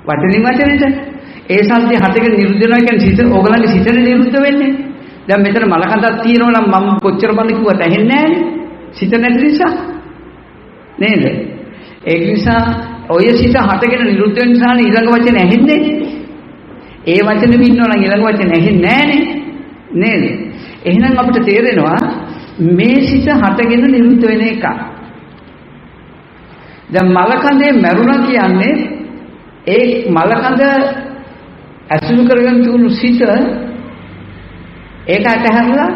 A: වචනින් වචනෙට. ඒ සද්දේ හටගෙන විරුද්ධ වෙනවා කියන්නේ සිත ඕගලන්ගේ සිතේ විරුද්ධ වෙන්නේ. දැන් මෙතන මලකඳක් තියෙනවා නම් මම කොච්චර බඳ කිව්වත් ඇහෙන්නේ නැහැනේ. සිත නැති නිසා. නේද? ඒක නිසා ඔය සිත හටගෙන නිරුද්ධ වෙන නිසා ඊළඟ වචනේ ඇහෙන්නේ. ඒ වචනේ ඉන්නවා නම් ඊළඟ වචනේ ඇහෙන්නේ නැහනේ. නේද? එහෙනම් අපිට තේරෙනවා මේ සිත හටගෙන නිරුද්ධ වෙන එක. දැන් මලකඳේ මැරුණා කියන්නේ ඒ මලකඳ ඇසුරු කරගෙන තිබුණු සිත ඒක අතහැරලා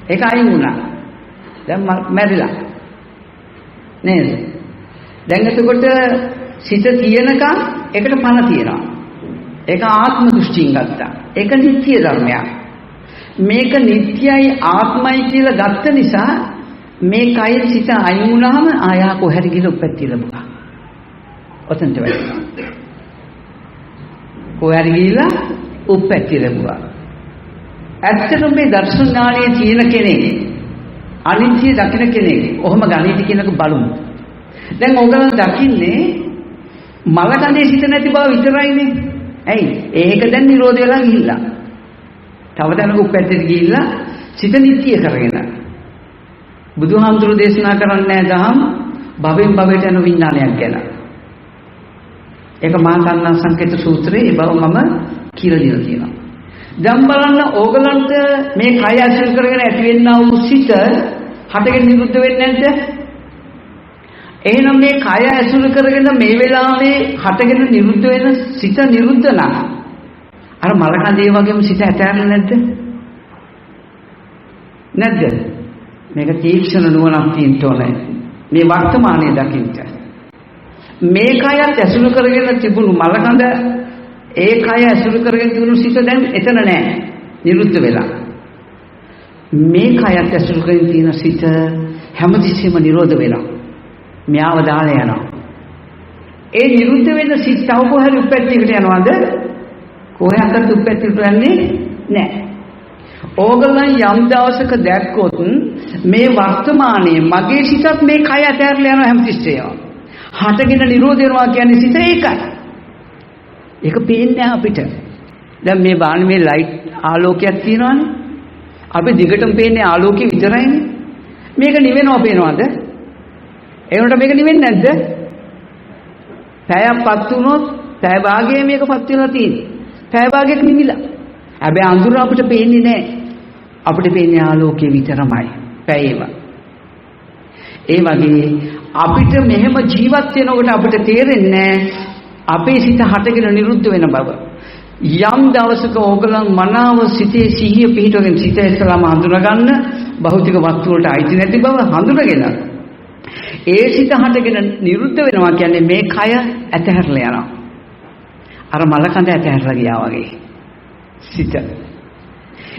A: ඒක අයින් වුණා. දැන් මැරිලා. නේද? දැන් එතකොට සිත තියෙනකන් ඒකට පණ තියෙනවා. ඒක ආත්ම දෘෂ්ටියෙන් ගත්තා. ඒක නිත්‍ය ධර්මයක්. මේක නිත්‍යයි ආත්මයි කියලා ගත්ත නිසා මේ කයින් සිත අයින් වුණාම ආයා කොහරි ගිහලා උපැත්ති ලැබුණා. ඔතනට වැටෙනවා. කොහරි ගිහලා උපැත්ති ලැබුණා. ඇත්තටම මේ දර්ශන ඥානයේ තියෙන කෙනෙක් අනිත්‍ය දකින්න කෙනෙක් ඔහොම ගණිත කියනක බලමු. දැන් ඕගලන් දකින්නේ මලකඳේ සිත නැති බව විතරයිනේ. ඇයි? ඒක දැන් නිරෝධ වෙලා ගිහිල්ලා. තව දැනක උපැත්තට ගිහිල්ලා සිත නිත්‍ය කරගෙන. බුදුහාමුදුරු දේශනා කරන්නේ දහම් භවෙන් භවයට යන විඥානයක් ගැන. ඒක මහා කන්නා සංකේත සූත්‍රයේ ඒ බව මම කියලා දීලා තියෙනවා. දැන් බලන්න ඕගලන්ට මේ කය ඇසුරු කරගෙන ඇතිවෙනා වූ සිත හටගෙන නිරුද්ධ වෙන්නේ නැද්ද? එහෙනම් මේ කය ඇසුරු කරගෙන මේ වෙලාවේ හටගෙන නිරුද්ධ වෙන සිත නිරුද්ධ නම් අර මලකඳේ වගේම සිත ඇතැරෙන්නේ නැද්ද? නැද්ද? මේක තීක්ෂණ නුවණක් තියෙන්න ඕනේ. මේ වර්තමානයේ දකින්න. මේ කයත් ඇසුරු කරගෙන තිබුණු මලකඳ ඒ කය ඇසුරු කරගෙන තිබුණු සිත දැන් එතන නැහැ. නිරුද්ධ වෙලා. මේ කයත් ඇසුරු කරගෙන තියෙන සිත හැමතිස්සෙම නිරෝධ වෙනවා. මෙයාව දාලා යනවා. ඒ නිරුද්ධ වෙන සිත් තව කොහරි උපැත්තකට යනවද? කොහයකට උපැත්තකට යන්නේ නැහැ. ඕගොල්ලන් යම් දවසක දැක්කොත් මේ වර්තමානයේ මගේ සිතත් මේ කය ඇතහැරලා යනවා හැමතිස්සෙම. හටගෙන නිරෝධ වෙනවා කියන්නේ සිත ඒකයි. ඒක පේන්නේ අපිට. දැන් මේ බාන මේ ලයිට් ආලෝකයක් තියෙනවානේ. අපි දිගටම පේන්නේ ආලෝකය විතරයිනේ. මේක නිවෙනවා පේනවද? ඒ වුණාට මේක නිවෙන්නේ නැද්ද? පැයක් පත් වුණොත් පැය භාගයේ මේකපත් වෙලා තියෙන්නේ. පැය භාගයක නිවිලා. හැබැයි අඳුර අපිට පේන්නේ නැහැ. අපිට පේන්නේ ආලෝකය විතරමයි. පැයේම. ඒ වගේ අපිට මෙහෙම ජීවත් වෙනකොට අපිට තේරෙන්නේ අපේ සිත හටගෙන නිරුද්ධ වෙන බව. යම් දවසක ඕගලන් මනාව සිතේ සිහිය පිහිටවගෙන සිත ඉස්සලාම හඳුනගන්න භෞතික වස්තු වලට අයිති නැති බව හඳුනගෙන ඒ සිත හටගෙන නිරුද්ධ වෙනවා කියන්නේ මේ කය ඇතහැරලා යනවා. අර මලකඳ ඇතහැරලා ගියා වගේ සිත.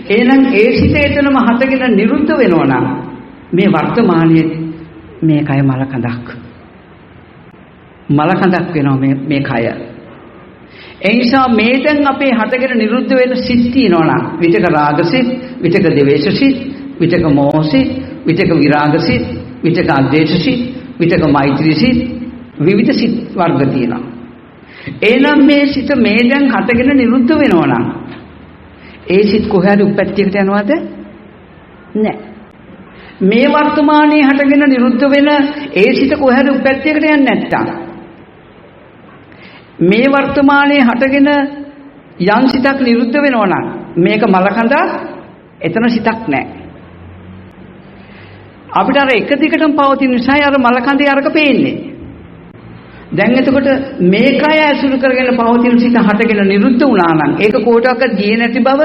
A: එහෙනම් ඒ සිත එතනම හටගෙන නිරුද්ධ වෙනවා නම් මේ වර්තමානයේ මේ කය මලකඳක් වෙනවා මේ කය. ඒ නිසා මේ දැන් අපේ හටගෙන නිරුද්ධ වෙන සිත් තියෙනවා නම් විතක රාගසිත, විතක ද්වේෂසිත, විතක මෝහසිත, විතක විරාගසිත, විතක අද්වේෂසිත, විතක මෛත්‍රීසිත, විවිධ සිත් වර්ග තියෙනවා. එහෙනම් මේ සිත මේ දැන් හටගෙන නිරුද්ධ වෙනවා නම් ඒ සිත් කොහේද උපැත්තකට යනවද? නැහැ. මේ වර්තමානයේ හටගෙන නිරුද්ධ වෙන ඒ සිත කොහේද උපැත්තකට යන්නේ නැත්තම් මේ වර්තමානයේ හටගෙන යම් සිතක් නිරුද්ධ වෙනවා නම් මේක මලකඳක් එතන සිතක් නැහැ. අපිට අර එක දිගටම පවතින නිසා අර මලකඳේ අරක පේන්නේ. දැන් එතකොට මේකය ඇසුරු කරගෙන පවතින සිත හටගෙන නිරුද්ධ වුණා නම් ඒක කොහොටවත් ගියේ නැති බව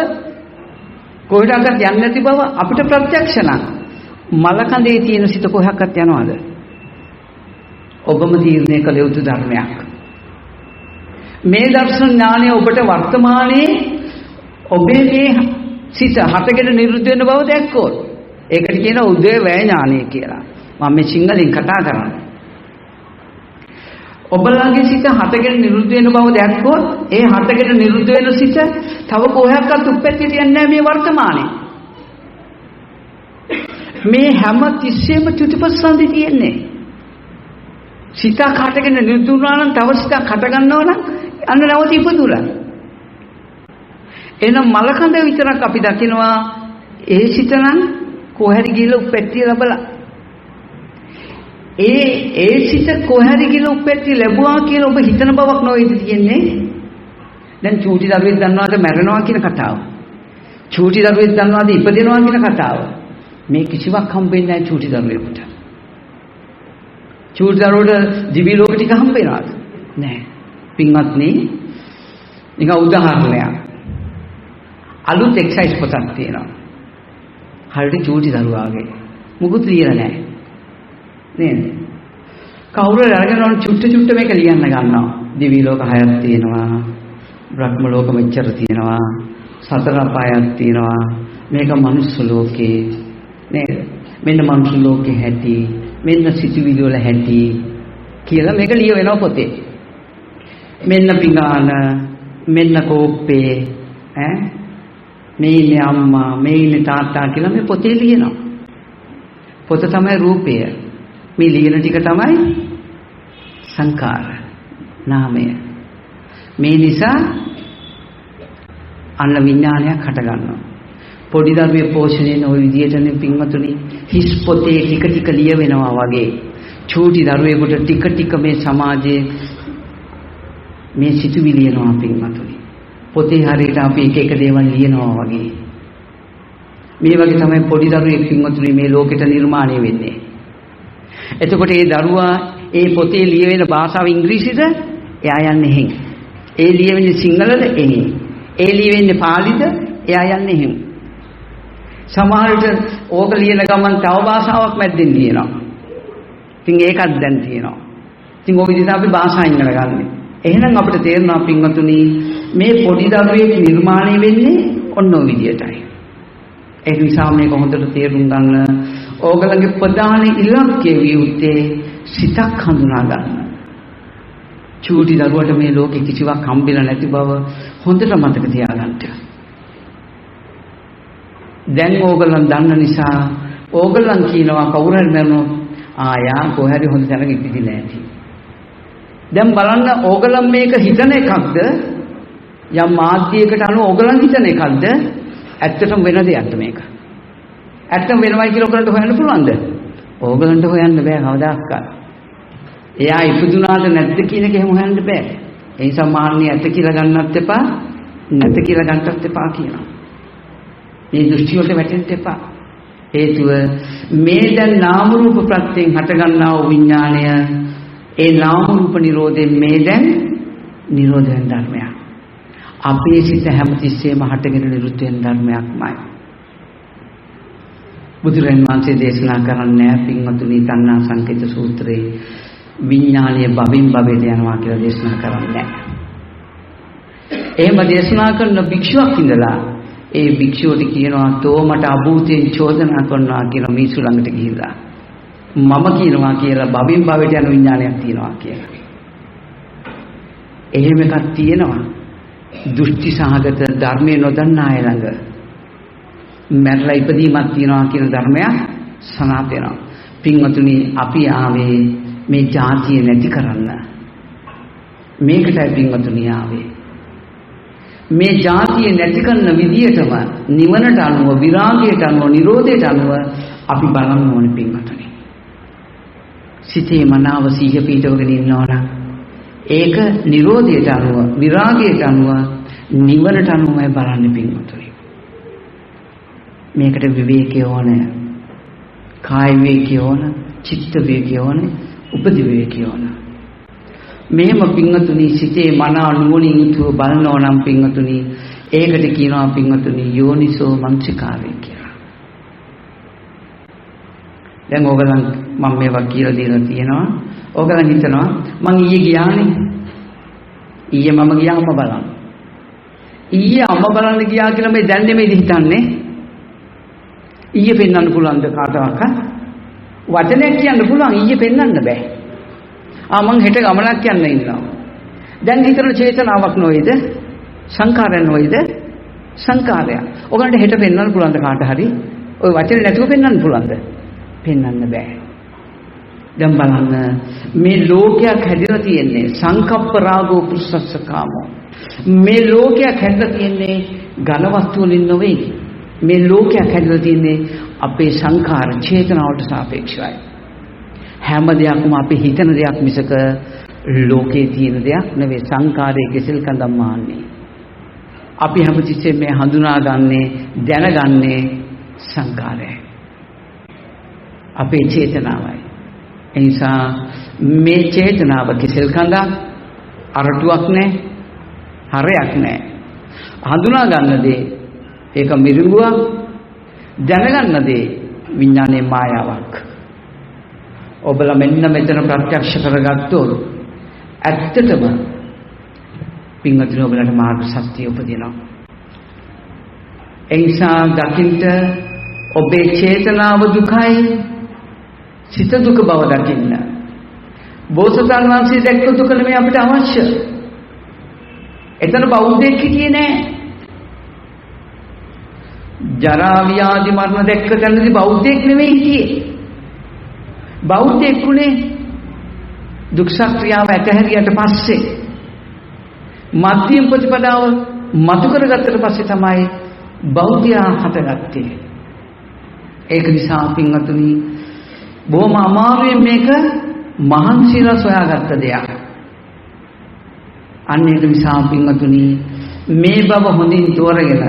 A: කොහොටවත් යන්නේ නැති බව අපිට ප්‍රත්‍යක්ෂ නම් මලකඳේ තියෙන සිත කොහොක්වත් යනවද? ඔබම තීරණය කළ යුතු ධර්මයක්. මේ දර්ශන ඥානය ඔබට වර්තමානයේ ඔබේ මේ සිත හටගෙන නිරුද්ධ වෙන බව දැක්කොත් ඒකට කියන උදේ වැය ඥානය කියලා. මම මේ සිංහලෙන් කතා කරන්නේ. ඔබලගේ සිත හටගෙන නිරුද්ධ වෙන බව දැක්කොත් ඒ හටගෙන නිරුද්ධ වෙන සිත තව කොහොක්වත් උපැත්තට යන්නේ නැහැ මේ වර්තමානයේ. මේ හැම තිස්සෙම චුතිපස්සන්දි තියෙන්නේ. සිතක් හටගෙන නිරුද්ධ වුණා නම් තව සිතක් හට ගන්නවා නම් අන්න නැවත ඉපදුණා. එහෙනම් මලකඳ විතරක් අපි දකිනවා ඒ සිත නම් කොහරි ගිහලා උපැත්තිය ලැබලා. ඒ සිත කොහරි ගිහලා උපැත්තිය ලැබුවා කියලා ඔබ හිතන බවක් නොවේද තියෙන්නේ? දැන් චූටි දරුවෙක් දන්නවද මැරෙනවා කියන කතාව? චූටි දරුවෙක් දන්නවද ඉපදෙනවා කියන කතාව? මේ කිසිවක් හම්බෙන්නේ නැහැ චූටි දරුවෙකුට. චූටි දරුවට දිවි ලෝක ටික හම්බ වෙනවද? නැහැ. පින්වත්නි, නිකන් උදාහරණයක්. අලුත් එක්සයිස් පොතක් තියෙනවා. හරියට චූටි දරුවාගේ. මුකුත් ලියලා නැහැ. නේද? කවුරු අරගෙන චුට්ට මේක ලියන්න ගන්නවා. දිවි ලෝක 6ක් තියෙනවා. බ්‍රහ්ම ලෝක මෙච්චර තියෙනවා. සතර අපායක් තියෙනවා. මේක මනුස්ස ලෝකේ. නේද? මෙන්න මනුස්ස ලෝකේ හැටි, මෙන්න සිතුවිලි වල හැටි කියලා මේක ලිය වෙනවා පොතේ. මෙන්න පිඟාන, මෙන්න කෝප්පේ, මේ ඉන්නේ අම්මා, මේ ඉන්නේ තාත්තා කියලා මේ පොතේ ලියනවා. පොත තමයි රූපය. මේ ලියන ටික තමයි සංකාර, නාමය. මේ නිසා අන්න විඥානයක් හට ගන්නවා. පොඩි දරුවේ පෝෂණයෙන් ওই විදිහටනේ පින්වතුනි හිස් පොතේ ටික ලියවෙනවා වගේ. චූටි දරුවෙකුට ටික මේ සමාජයේ මේ සිතුවිලි ලියනවා පින්වතුනි. පොතේ හරියට අපි එක දේවල් ලියනවා වගේ. මේ වගේ තමයි පොඩි දරුවෙක් පින්වතුනි මේ ලෝකෙට නිර්මාණය වෙන්නේ. එතකොට ඒ දරුවා ඒ පොතේ ලියවෙන භාෂාව ඉංග්‍රීසිද? එයා යන්නේ එහෙන්. ඒ ලියවෙන්නේ සිංහලද? එහෙන්. ඒ ලියවෙන්නේ පාලිද? එයා යන්නේ එහෙන්. සමහර විට ඕක ලියන ගමන් තව භාෂාවක් මැද්දෙන් ලියනවා. ඉතින් ඒකත් දැන් තියෙනවා. ඉතින් ওই විදිහට අපි භාෂා ඉගෙන ගන්න. එහෙනම් අපිට තේරෙනවා පින්වතුනි මේ පොඩි දරුවෙක් නිර්මාණය වෙන්නේ ඔන්න ඔය විදිහටයි. ඒ නිසා මේක හොඳට තේරුම් ගන්න. ඕගලගේ ප්‍රධාන ඉලක්කය විය යුත්තේ සිතක් හඳුනා ගන්න. චූටි දරුවට මේ ලෝකෙ කිසිවක් හම්බෙලා නැති බව හොඳට මතක තියාගන්න. දැන් ඕගලන් දන්න නිසා ඕගලන් කියනවා කවුරු හරි මරනොත් යා කොහේ හරි හොඳ තැනක ඉපදිලා ඇති. දැන් බලන්න ඕගලන් මේක හිතන එකක්ද යම් මාධ්‍යයකට අනුව ඕගලන් හිතන එකක්ද ඇත්තටම වෙන දෙයක්ද මේක? ඇත්තම වෙනවයි කියලා ඔයගලන්ට හොයන්න පුළුවන්ද? ඕගලන්ට හොයන්න බෑ කවදාවත්. එයා ඉපදුනාද නැද්ද කියන එක එහෙම හොයන්න බෑ. ඒ නිසා මාන්නේ ඇත්ත කියලා ගන්නත් එපා, නැත කියලා ගන්නත් එපා කියනවා. මේ දෘෂ්ටි වලට වැටෙන්න එපා. හේතුව මේ දැන් නාම රූප ප්‍රත්‍යයෙන් හටගන්නා වූ විඥාණය ඒ නාම රූප නිරෝධයෙන් මේ දැන් නිරෝධ වෙන ධර්මයක්. අපේ සිත හැමතිස්සෙම හටගෙන නිරුද්ධ වෙන ධර්මයක්මයි. බුදුරජාණන් වහන්සේ දේශනා කරන්නේ පින්වතුනි තණ්හා සංකේත සූත්‍රයේ විඥානීය භවෙන් භවයට යනවා කියලා දේශනා කරන්නේ. එහෙම දේශනා කරන භික්ෂුවක් ඉඳලා ඒ භික්ෂුවට කියනවා තෝ මට අභූතයෙන් චෝදනා කරනවා කියන මිනිස්සු ළඟට ගිහිල්ලා මම කියනවා කියලා භවෙන් භවයට යන විඥානයක් තියෙනවා කියලා. එහෙම එකක් තියෙනවා. දෘෂ්ටි සහගත ධර්මයේ නොදන්නා අය ළඟ මරලා ඉපදීමක් තියනවා කියන ධර්මයක් සනාථ වෙනවා. පින්වතුනි අපි ආවේ මේ ජාතිය නැති කරන්න. මේකටයි පින්වතුනි ආවේ. මේ ජාතිය නැති කරන විදියටම නිවනට අනුව විරාගයට අනුව නිරෝධයට අනුව අපි බලන්න ඕනේ පින්වතුනි. සිතේ මනාව සිහිය පිටවගෙන ඉන්නවනම් ඒක නිරෝධයට අනුව විරාගයට අනුව නිවනට අනුවයි බලන්න පින්වතුනි. මේකට විවේකය ඕනේ. කාය විවේකය ඕනේ, චිත්ත විවේකය ඕනේ, උපදි විවේකය ඕනේ. මෙහෙම පින්වතුනි සිතේ මනා නුවණින් යුතුව බලනවා නම් පින්වතුනි ඒකට කියනවා පින්වතුනි යෝනිසෝ මනසිකාරය කියලා. දැන් ඕගලන් මම මේවා කියලා දීලා තියෙනවා. ඕගලන් හිතනවා මං ඊයේ ගියානේ. ඊයේ මම ගියා අම්ම බලන්න. ඊයේ අම්ම බලන්න ගියා කියලා මේ දැන් නෙමෙයි හිතන්නේ. ඊයේ පෙන්වන්න පුළුවන්ද කාටවත්? වචනයක් කියන්න පුළුවන් ඊයේ පෙන්වන්න බෑ. මං හෙට ගමනක් යන්න ඉන්නවා. දැන් හිතන චේතනාවක් නොවේද? සංකාරයක් නොවේද? සංකාරය. ඔයගොල්ලන්ට හෙට පෙන්වන්න පුළුවන්ද කාට හරි? ওই වචනේ නැතුව පෙන්වන්න පුළුවන්ද? පෙන්වන්න බෑ. දැන් බලන්න මේ ලෝකයක් හැදිලා තියෙන්නේ සංකප්ප රාගෝ පුස්සස්ස කාමෝ. මේ ලෝකයක් හැදිලා තියෙන්නේ ඝන වස්තු වලින් නෙවෙයි. මේ ලෝකයක් හැදිලා තියෙන්නේ අපේ සංඛාර චේතනාවට සාපේක්ෂවයි. හැම දෙයක්ම අපි හිතන දෙයක් මිසක ලෝකේ තියෙන දෙයක් නෙවෙයි. සංඛාරයේ කෙසෙල් කඳම් මාන්නේ. අපි හැමතිස්සෙම මේ හඳුනාගන්නේ දැනගන්නේ සංඛාරයයි. අපේ චේතනාවයි. ඒ නිසා මේ චේතනාව කෙසෙල් කඳක් අරටුවක් නැහැ, හරයක් නැහැ. හඳුනා ගන්න දේ ඒක මිරිඟුවක්, දැනගන්න දේ විඥානයේ මායාවක්. ඔබලා මෙන්න මෙතන ප්‍රත්‍යක්ෂ කරගත්තොත් ඇත්තටම පින්වතුනි ඔබලට මාර්ග සත්‍ය උපදිනවා. ඒ නිසා දකින්න ඔබේ චේතනාව දුකයි, සිත දුක බව දකින්න. බෝසතාණන් වහන්සේ දැක්ක දුක නෙමෙයි අපිට අවශ්‍ය. එතන බෞද්ධයෙක් හිටියේ නෑ. ජරා ව්‍යාධි මරණ දැක්ක තැනදී බෞද්ධයෙක් නෙමෙයි හිටියේ. බෞද්ධයෙක් උනේ දුක්ඛක්‍රියාව ඇතහැරියට පස්සේ මධ්‍යම ප්‍රතිපදාව මතු කරගත්තට පස්සේ තමයි බෞද්ධයා හටගත්තේ. ඒක නිසා පින්වතුනි බොහොම අමාරුවෙන් මේක මහන්සියලා සොයාගත්ත දෙයක්. අන්න ඒක නිසා පින්වතුනි මේ බව හොඳින් තෝරගෙන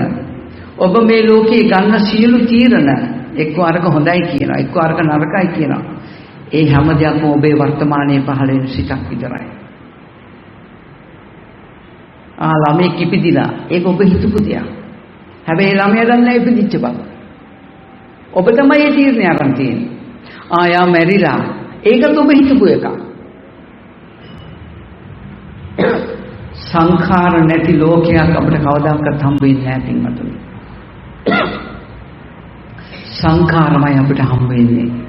A: ඔබ මේ ලෝකේ ගන්න සියලු තීරණ එක්ක අරක හොඳයි කියනවා, එක්ක අරක නරකයි කියනවා. ඒ හැම දෙයක්ම ඔබේ වර්තමානයේ පහළ වෙන සිතක් විතරයි. ළමෙක් ඉපදිලා ඒක ඔබ හිතපු දෙයක්. හැබැයි ළමයා දන්නේ ඉපදිච්ච බව. ඔබ තමයි ඒ තීරණය අරන් තියෙන්නේ. යා මැරිලා ඒකත් ඔබ හිතපු එකක්. සංඛාර නැති ලෝකයක් අපිට කවදාකවත් හම්බ වෙන්නේ නැහැ පින්වතුනි. සංඛාරමයි අපිට හම්බ වෙන්නේ.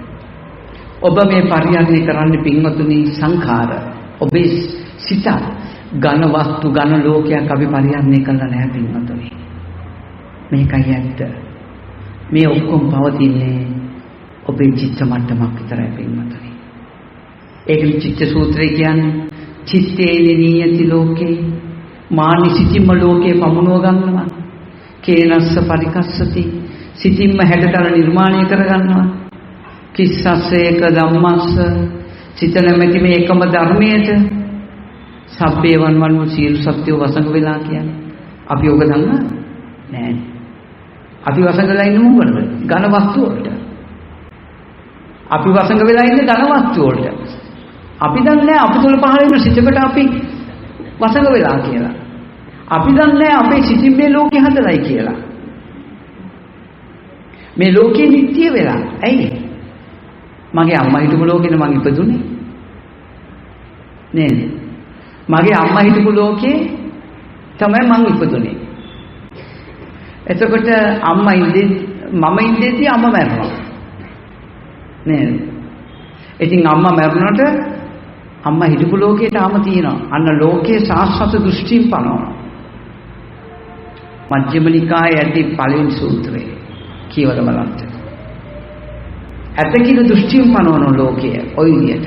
A: ඔබ මේ පරිහරණය කරන්නේ පින්වතුනි සංඛාර. ඔබේ සිත ඝන වස්තු ඝන ලෝකයක් අපි පරිහරණය කරලා නැහැ පින්වතුනි. මේකයි ඇත්ත. මේ ඔක්කොම පවතින්නේ ඔබේ චිත්ත මට්ටමක් විතරයි පින්වතුනි. ඒකයි චිත්ත සූත්‍රය කියන්නේ චිත්තේන නියති ලෝකේ මානි සිතින්ම ලෝකේ පමුණව ගන්නවා. කේනස්ස පරිකස්සති සිතින්ම හැඩතල නිර්මාණය කර ගන්නවා. කිස්සස්ස ඒක ධම්මස්ස සිත නැමැති මේ එකම ධර්මයට සබ්බේ වන්වන්ව සියලු සත්‍යෝ වසඟ වෙලා කියන්නේ. අපි ඔබ දන්නා නෑ. අපි වසඟ වෙලා ඉන්නේ මොකටද? ඝන වස්තු වලට. අපි වසඟ වෙලා ඉන්නේ ඝන වස්තු වලට. අපි දන්නේ අපි තුල පහළ වෙන සිතකට අපි වසඟ වෙලා කියලා. අපි දන්නේ අපේ සිතින් මේ ලෝකේ හදලයි කියලා. මේ ලෝකේ නිට්ටිය වෙලා. ඇයි? මගේ අම්මා හිටපු ලෝකෙනේ මං ඉපදුනේ. නේද? මගේ අම්මා හිටපු ලෝකේ තමයි මං ඉපදුනේ. එතකොට අම්මා මම ඉඳෙද්දී අම්මා මැරුණා. නේද? ඉතින් අම්මා මැරුණාට අම්මා හිටපු ලෝකේ තාම තියෙනවා. අන්න ලෝකයේ සාස්වත දෘෂ්ටියෙන් පනවනවා. මජ්ක්‍ධිම නිකායේ ඇති පළවෙනි සූත්‍රය කියවල බලන්න. ඇත කියන දෘෂ්ටියෙන් පනවන ලෝකය ඔය විදියට.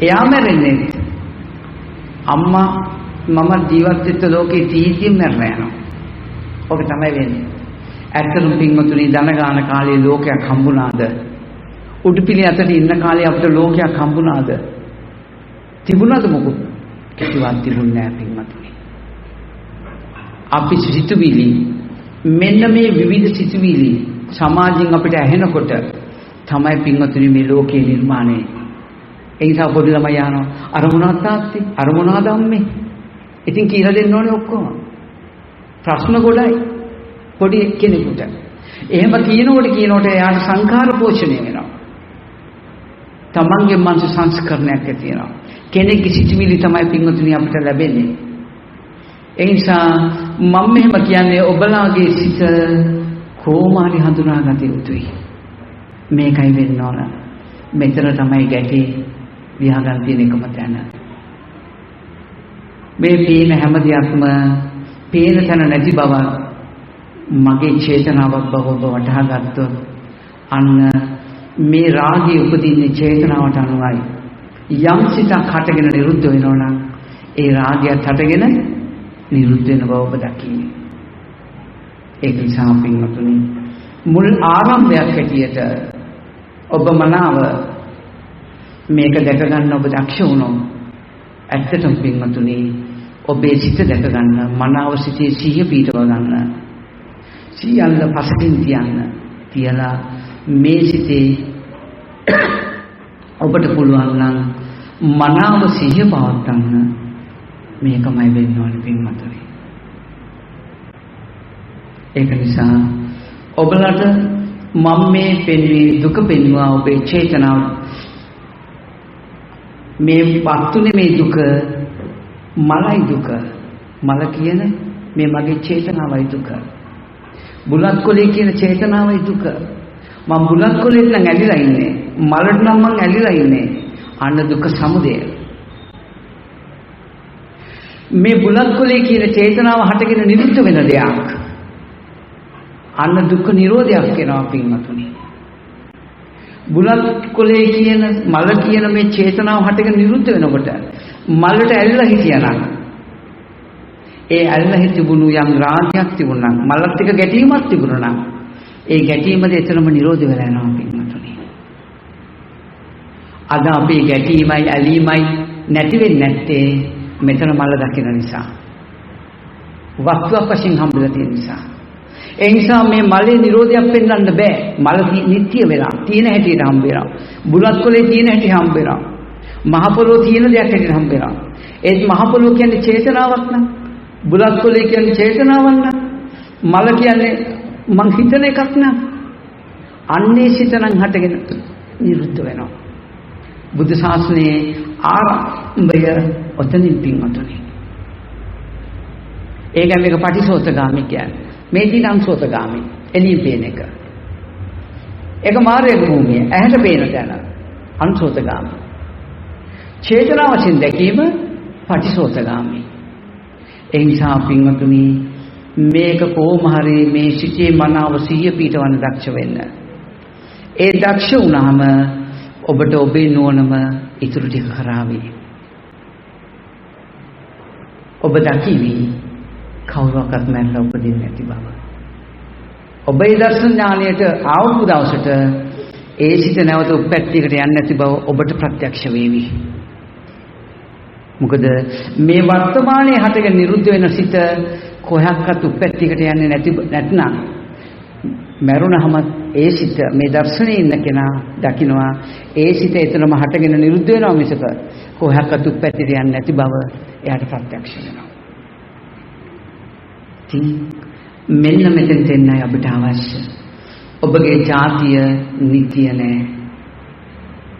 A: එයා මැරෙන්නේ අම්මා මම ජීවත් වෙච්ච ලෝකේ තීතියෙන් මැරලා යනවා. ඔක තමයි වෙන්නේ. ඇත්තටම පින්වතුනි ධන ගාන කාලේ ලෝකයක් හම්බුණාද? උඩුපිලි අතට ඉන්න කාලේ අපිට ලෝකයක් හම්බුණාද? තිබුණාද මොකද? කිසිවක් තිබුණේ නැහැ පින්වතුනි. අපි සිතුවිලි මෙන්න මේ විවිධ සිතුවිලි සමාජයෙන් අපිට ඇහෙනකොට තමයි පින්වතුනි මේ ලෝකේ නිර්මාණය. ඒ නිසා පොඩි ළමයි යනවා අරමුණක් තාත්තේ අරමුණා ධම්මේ. ඉතින් කියලා දෙන්න ඕනේ ඔක්කොම. ප්‍රශ්න ගොඩයි පොඩි කෙනෙකුට. එහෙම කියනකොට එයාට සංඛාර පෝෂණය වෙනවා. තමන්ගේ මනස සංස්කරණයක් ඇති වෙනවා. කෙනෙක්ගේ සිතුවිලි තමයි පින්වතුනි අපිට ලැබෙන්නේ. ඒ නිසා මම මෙහෙම කියන්නේ ඔබලාගේ සිත කොහොමhari හඳුනාගත යුතුයි. මේකයි වෙන්න ඕන. මෙතන තමයි ගැටේ විහාගන්න තියෙන එකම තැන. මේ පේන හැම දෙයක්ම පේන තැන නැති බව මගේ චේතනාවක් බව ඔබ වටහා ගත්තොත් අන්න මේ රාගය උපදින්නේ චේතනාවට අනුවයි. යම් සිතක් හටගෙන නිරුද්ධ වෙනවා නම් ඒ රාගයත් හටගෙන නිරුද්ධ වෙන බව ඔබ දකින්නේ. ඒක නිසා පින්වතුනි මුල් ආරම්භයක් හැටියට ඔබ මනාව මේක දැක ගන්න ඔබ දක්ෂ වුණොත් ඇත්තටම පින්වතුනි ඔබේ සිත දැක ගන්න මනාව සිතේ සිහිය පිටව ගන්න සියල්ල පසකින් තියලා මේ සිතේ ඔබට පුළුවන් නම් මනාව සිහිය පවත්වන්න මේකමයි වෙන්න ඕනේ පින්වතුනි. ඒක නිසා ඔබලට මම මේ පෙන්වී දුක පෙන්වා ඔබේ චේතනාව මේ වස්තුනේ මේ දුක මලයි දුක මල කියන මේ මගේ චේතනාවයි දුක බුලත් කොලේ කියන චේතනාවයි දුක මම බුලත් කොලේ නම් ඇලිලා ඉන්නේ මලට නම් මං ඇලිලා ඉන්නේ අන්න දුක සමුදය මේ බුලත් කොලේ කියන චේතනාව හටගෙන නිරුද්ධ වෙන දෙයක් අන්න දුක්ඛ නිරෝධයක් වෙනවා පින්වතුනි. බුලත් කොලේ කියන මල කියන මේ චේතනාව හටගෙන නිරුද්ධ වෙනකොට මලට ඇල්ලලා හිටියානම් ඒ ඇල්ලලා හිටුණු යම් රාගයක් තිබුණා නම් මලත් එක්ක ගැටීමක් තිබුණා නම් ඒ ගැටීමද එතනම නිරෝධ වෙලා යනවා පින්වතුනි. අද අපේ ගැටීමයි ඇලීමයි නැති වෙන්නේ නැත්තේ මෙතන මල දකින නිසා. වස්තුවක් වශයෙන් හම්බෙලා තියෙන නිසා. ඒ නිසා මේ මලේ නිරෝධයක් පෙන්වන්න බෑ. මල නිට්ටිය වෙලා තියෙන හැටියට හම්බ වෙනවා. බුලත් කොලේ තියෙන හැටි හම්බ වෙනවා. මහ පොළොව තියෙන දෙයක් හැටියට හම්බ වෙනවා. ඒත් මහ පොළොව කියන්නේ චේතනාවක් න ะ. බුලත් කොලේ කියන්නේ චේතනාවක් න ะ. මල කියන්නේ මං හිතන එකක් න ะ. අන්නේ සිතනම් හටගෙන නිරුද්ධ වෙනවා. බුද්ධ ශාසනයේ ආරම්භය ඔතනින් පින්වතුනි. ඒක මේක පටිසෝතගාමී කියන්නේ. මේ දිනම් සෝතගාමී එළිය පේන එක. ඒක මාර්ගයේ භූමිය. ඇහැට පේන තැන අනුසෝතගාමී. චේතනා වශයෙන් දැකීම පටිසෝතගාමී. ඒ නිසා පින්වතුනි මේක කොහොම හරි මේ සිටේ මනාව සිහිය පිටවන්න දක්ෂ වෙන්න. ඒ දක්ෂ වුණාම ඔබට ඔබේ නුවණම ඉතුරු ටික කරાવી. ඔබ දකිවි කවුරක්වත් නැල්ල උපදින්නේ නැති බව. ඔබේ දර්ශන ඥානයට ආවපු දවසට ඒ සිත නැවත උප්පැත්තයකට යන්නේ නැති බව ඔබට ප්‍රත්‍යක්ෂ වේවි. මොකද මේ වර්තමානයේ හටගෙන නිරුද්ධ වෙන සිත කොහොක්වත් උප්පැත්තයකට යන්නේ නැත්නම් මරුණහම ඒ සිත මේ දර්ශනයේ ඉන්න කෙනා දකිනවා ඒ සිත එතනම හටගෙන නිරුද්ධ වෙනවා මිසක කොහොක්වත් උප්පැත්තට යන්නේ නැති බව එයාට ප්‍රත්‍යක්ෂ වෙනවා. මෙන්න මෙතෙන් දෙන්නයි අපිට අවශ්‍ය. ඔබගේ ජාතිය නිත්‍ය නෑ.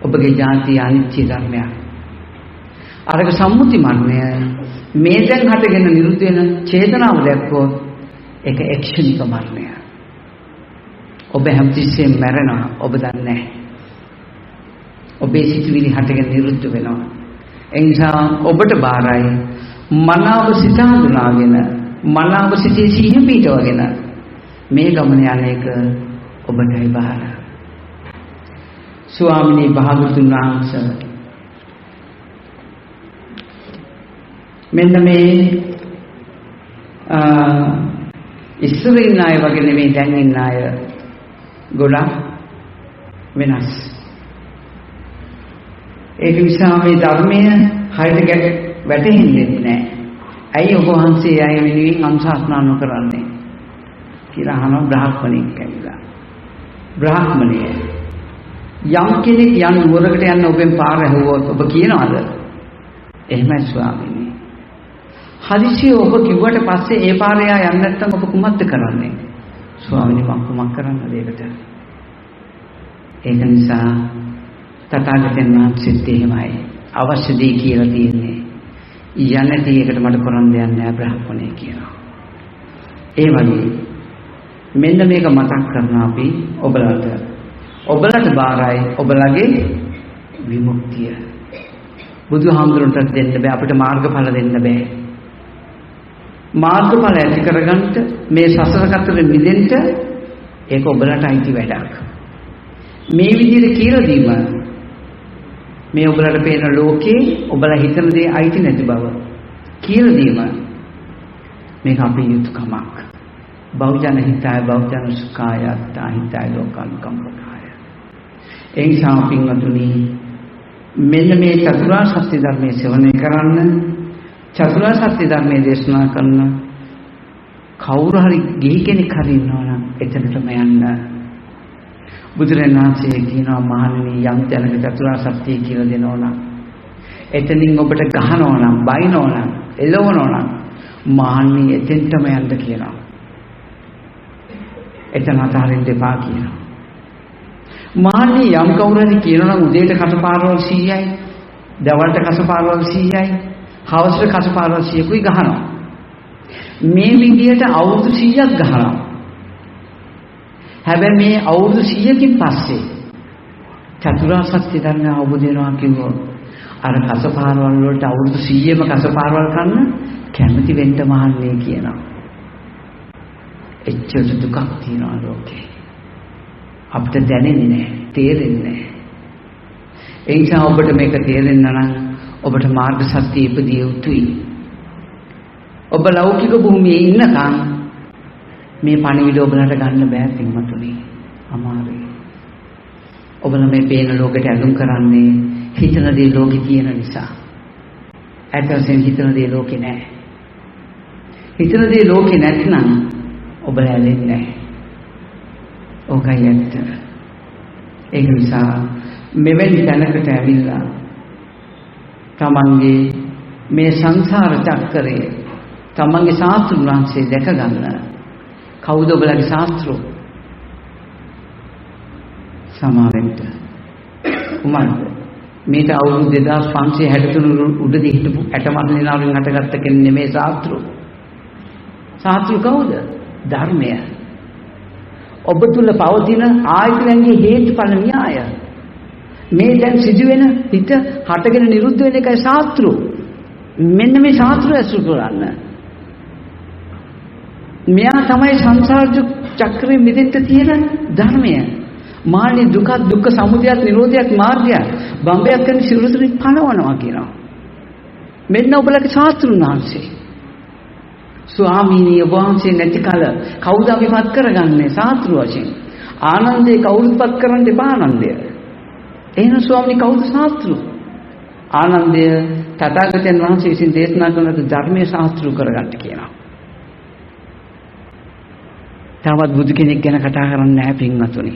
A: ඔබගේ ජාතිය අනිත්‍ය ධර්මයක්. අරක සම්මුති මරණය මේ දැන් හටගෙන නිරුද්ධ වෙන චේතනාව දැක්කොත් ඒක එක්ෂණික මරණය. ඔබ හැමතිස්සෙම මැරෙනවා ඔබ දන්නේ නැහැ. ඔබේ සිතුවිලි හටගෙන නිරුද්ධ වෙනවා. ඒ නිසා ඔබට බාරයි මනාව සිත හඳුනාගෙන මනාව සිතේ සිහිය පිටවගෙන මේ ගමන යන එක ඔබටයි බාර. ස්වාමිනී භාගතුන් වහන්සේ මෙන්න මේ ඉස්සර ඉන්න අය වගේ නෙමෙයි දැන් ඉන්න අය ගොඩක් වෙනස්. ඒක නිසා මේ ධර්මය හරියට වැටහෙන්නේ නැහැ. ඇයි ඔබ වහන්සේ අය වෙනුවෙන් අනුශාසනා නොකරන්නේ කියලා අහන බ්‍රාහ්මණෙක් ඇවිල්ලා. බ්‍රාහ්මණය යම් කෙනෙක් යන නුවරකට යන්න ඔබෙන් පාර ඇහුවොත් ඔබ කියනවාද? එහෙමයි ස්වාමීනි. හදිසියෙ ඔබ කිව්වට පස්සේ ඒ පාරේ යන්න නැත්නම් ඔබ කුමක්ද කරන්නේ? ස්වාමීනි මම කුමක් කරන්නද ඒකට? ඒක නිසා තථාගතයන් වහන්සේත් එහෙමයි. අවශ්‍ය දේ කියලා තියෙන්නේ. යන්නේ ඒකට මට කරන්න දෙයක් නෑ බ්‍රාහ්මණය කියනවා. ඒ වගේ මෙන්න මේක මතක් කරනවා අපි ඔබලට. ඔබලට බාරයි ඔබලගේ විමුක්තිය. බුදුහාමුදුරන්ට දෙන්න බෑ අපිට මාර්ගඵල දෙන්න බෑ. මාර්ගඵල ඇති කරගන්න මේ සසර කතරේ මිදෙන්න ඒක ඔබලට අයිති වැඩක්. මේ විදිහට කියලා දීම මේ ඔබලට පේන ලෝකේ ඔබලා හිතන දේ අයිති නැති බව කියලා දීම මේක අපේ යුතුයකමක්. බෞද්ධන හිතාය බෞද්ධන සුඛාය අත්තා හිතාය ලෝකානුකම්පකාය. ඒ නිසා පින්වතුනි මෙන්න මේ චතුරාර්ය සත්‍ය ධර්මයේ ශ්‍රවණය කරන්න චතුරාර්ය සත්‍ය ධර්මයේ දේශනා කරන කවුරු හරි ගිහි කෙනෙක් හරි ඉන්නවනම් එතනටම යන්න. බුදුරජාණන් වහන්සේ කියනවා මහණෙනි යම් තැනක චතුරාර්ය සත්‍ය කියලා දෙනවනම් එතනින් ඔබට ගහනවනම් බයිනවනම් එළවනවනම් මහණෙනි එතෙන්ටම යන්න කියනවා. එතන අතහරින්න එපා කියනවා. මහණෙනි යම් කවුරු හරි කියනවනම් උදේට කටපාරවල් 100යි දවල්ට කටපාරවල් 100යි හවසට කටපාරවල් 100කුයි ගහනවා. මේ විදියට අවුරුදු 100ක් ගහනවා. හැබැයි මේ අවුරුදු 100කින් පස්සේ චතුරාර්ය සත්‍ය ධර්මය අවබෝධ වෙනවා කිව්වොත් අර කසපාරවල් වලට අවුරුදු 100ම කසපාරවල් කන්න කැමති වෙන්න මහන්නේ කියනවා. එච්චර දුකක් තියෙනවා ලෝකේ. අපිට දැනෙන්නේ නැහැ, තේරෙන්නේ නැහැ. ඒ නිසා ඔබට මේක තේරෙන්න නම් ඔබට මාර්ග සත්‍ය ඉපදිය යුතුයි. ඔබ ලෞකික භූමියේ ඉන්නකම් මේ පණිවිඩ ඔබලට ගන්න බෑ පින්වතුනි. අමාරුයි. ඔබලා මේ පේන ලෝකෙට ඇලුම් කරන්නේ හිතන දේ ලෝකේ තියෙන නිසා. ඇත්තටම හිතන දේ ලෝකේ නෑ. හිතන දේ ලෝකේ නැත්නම් ඔබලා ඇලෙන්නේ නෑ. ඕකයි ඇත්ත. ඒක නිසා මෙවැනි තැනකට ඇවිල්ලා තමන්ගේ මේ සංසාර චක්‍රයේ තමන්ගේ ශාස්ත්‍රුන් වහන්සේ දැක ගන්න. කවුද ඔබලගේ ශාස්ත්‍රෝ? සමාවෙන්න. උමන්ද මේක අවුරුදු 2563 උඩදී හිටපු ඇටමල්ලිනාවෙන් හටගත්ත කෙනෙක් නෙමේ ශාස්ත්‍රෝ. ශාස්ත්‍රු කවුද? ධර්මය. ඔබ තුල පවතින ආයතනයේ හේතුඵල න්‍යාය. මේ දැන් සිදුවෙන හිත හටගෙන නිරුද්ධ වෙන එකයි ශාස්ත්‍රු. මෙන්න මේ ශාස්ත්‍රු ඇසුරු කරන්න. මෙයා තමයි සංසාර චක්‍රේ මිදෙන්න තියෙන ධර්මය. මානි දුක දුක්ඛ සමුදයත් නිරෝධයත් මාර්ගය බම්බයක් කරන සිරුරුතුනි පණවනවා කියනවා. මෙන්න ඔබලගේ ශාස්ත්‍රුන් වහන්සේ. ස්වාමීනි වහන්සේ නැති කල කවුද අපිපත් කරගන්නේ ශාස්ත්‍රු වශයෙන්? ආනන්දේ කවුරුත්පත් කරන්න එපා ආනන්දය. එහෙනම් ස්වාමීනි කවුද ශාස්ත්‍රු? ආනන්දය තථාගතයන් වහන්සේ විසින් දේශනා කරන ධර්මයේ ශාස්ත්‍රු කරගන්න කියනවා. තවත් බුදු කෙනෙක් ගැන කතා කරන්නේ නැහැ පින්වතුනි.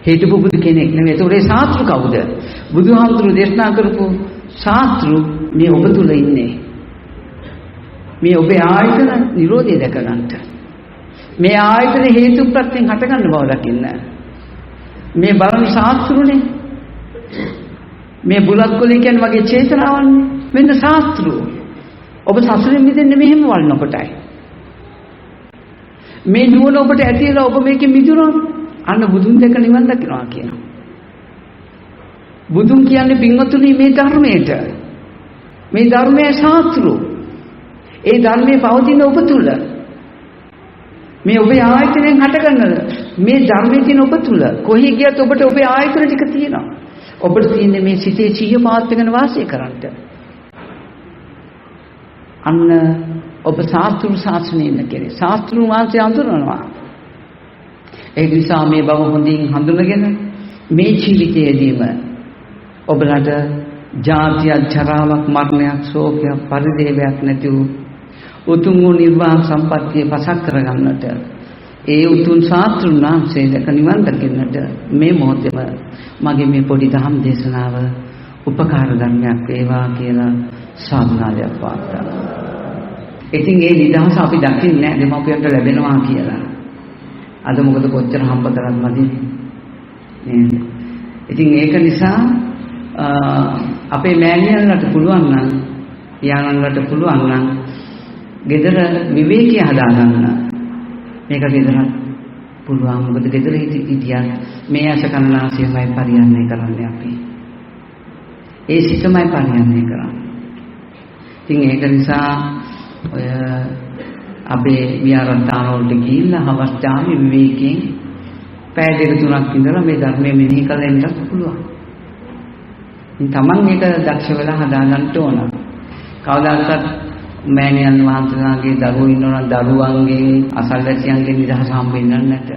A: හේතුපු බුදු කෙනෙක් නෙමෙයි. ඒතොරේ ශාස්ත්‍රු කවුද? බුදුහාමුදුරු දේශනා කරපු ශාස්ත්‍රු මේ ඔබ තුල ඉන්නේ. මේ ඔබේ ආයතන නිරෝධය දැක ගන්නට. මේ ආයතන හේතු ප්‍රත්‍යයෙන් හටගන්න බව දකින්න. මේ බලන ශාස්ත්‍රුනේ. මේ බුලත් කොලේ කියන්නේ වගේ චේතනාවන්නේ. මෙන්න ශාස්ත්‍රු. ඔබ සසරෙන් මිදෙන්නේ මෙහෙම වළනකොටයි. මේ නුවණ ඔබට ඇතිලා ඔබ මේකෙන් මිදුණා. අන්න බුදුන් දැක නිවන් දකිනවා කියනවා. බුදුන් කියන්නේ පින්වතුනි මේ ධර්මයට. මේ ධර්මයේ ශාස්ත්‍රු. ඒ ධර්මයේ පවතින ඔබ තුල. මේ ඔබේ ආයතනයෙන් හටගන්නද මේ ධර්මයේ තියෙන ඔබ තුල. කොහේ ගියත් ඔබට ඔබේ ආයතන ටික තියෙනවා. ඔබට තියෙන්නේ මේ සිතේ සිහිය පවත්වාගෙන වාසය කරන්නට. අන්න ඔබ ශාස්ත්‍රු ශාසනයේ ඉන්න කෙනෙක්. ශාස්ත්‍රු වහන්සේ හඳුනනවා. ඒ නිසා මේ බව හොඳින් හඳුනගෙන මේ ජීවිතයේදීම ඔබලට ජාතියක් ජරාවක් මරණයක් ශෝකයක් පරිදේවයක් නැති වූ උතුම් වූ නිර්වාණ සම්පත්තිය පසක් කරගන්නට ඒ උතුම් ශාස්ත්‍රුන් වහන්සේ දැක නිවන් දකින්නට මේ මොහොතේම මගේ මේ පොඩි ධම් දේශනාව උපකාර ධර්මයක් වේවා කියලා සාධනාවක් වාර්තා. ඉතින් ඒ නිදහස අපි දකින්නේ නැහැ දෙමාපියන්ට ලැබෙනවා කියලා. අද මොකද කොච්චර හම්බ කරත් මදි නේද? ඉතින් ඒක නිසා අපේ මෑණියන්ලට පුළුවන් නම් පියාණන්ලට පුළුවන් නම් ගෙදර විවේකී හදාගන්න. මේක ගෙදරත් පුළුවන්. මොකද ගෙදර හිටියත් මේ ඇස කන්නාසයමයි පරිහරණය කරන්නේ අපි. ඒ සිතමයි පරිහරණය කරන්නේ. ඉතින් ඒක නිසා ඔය අපේ විහාරස්ථාන වලට ගිහිල්ලා හවස් යාමේ විවේකයෙන් පැය දෙක තුනක් ඉඳලා මේ ධර්මයේ මෙනෙහි කරලා ඉන්නත් පුළුවන්. ඉතින් Taman මේක දක්ෂ වෙලා හදාගන්න ඕන. කවදාකවත් මෑණියන් වහන්සේලාගේ දරුවෝ ඉන්නවනම් දරුවන්ගෙන් අසල්වැසියන්ගෙන් නිදහස හම්බ වෙන්නේ නැත.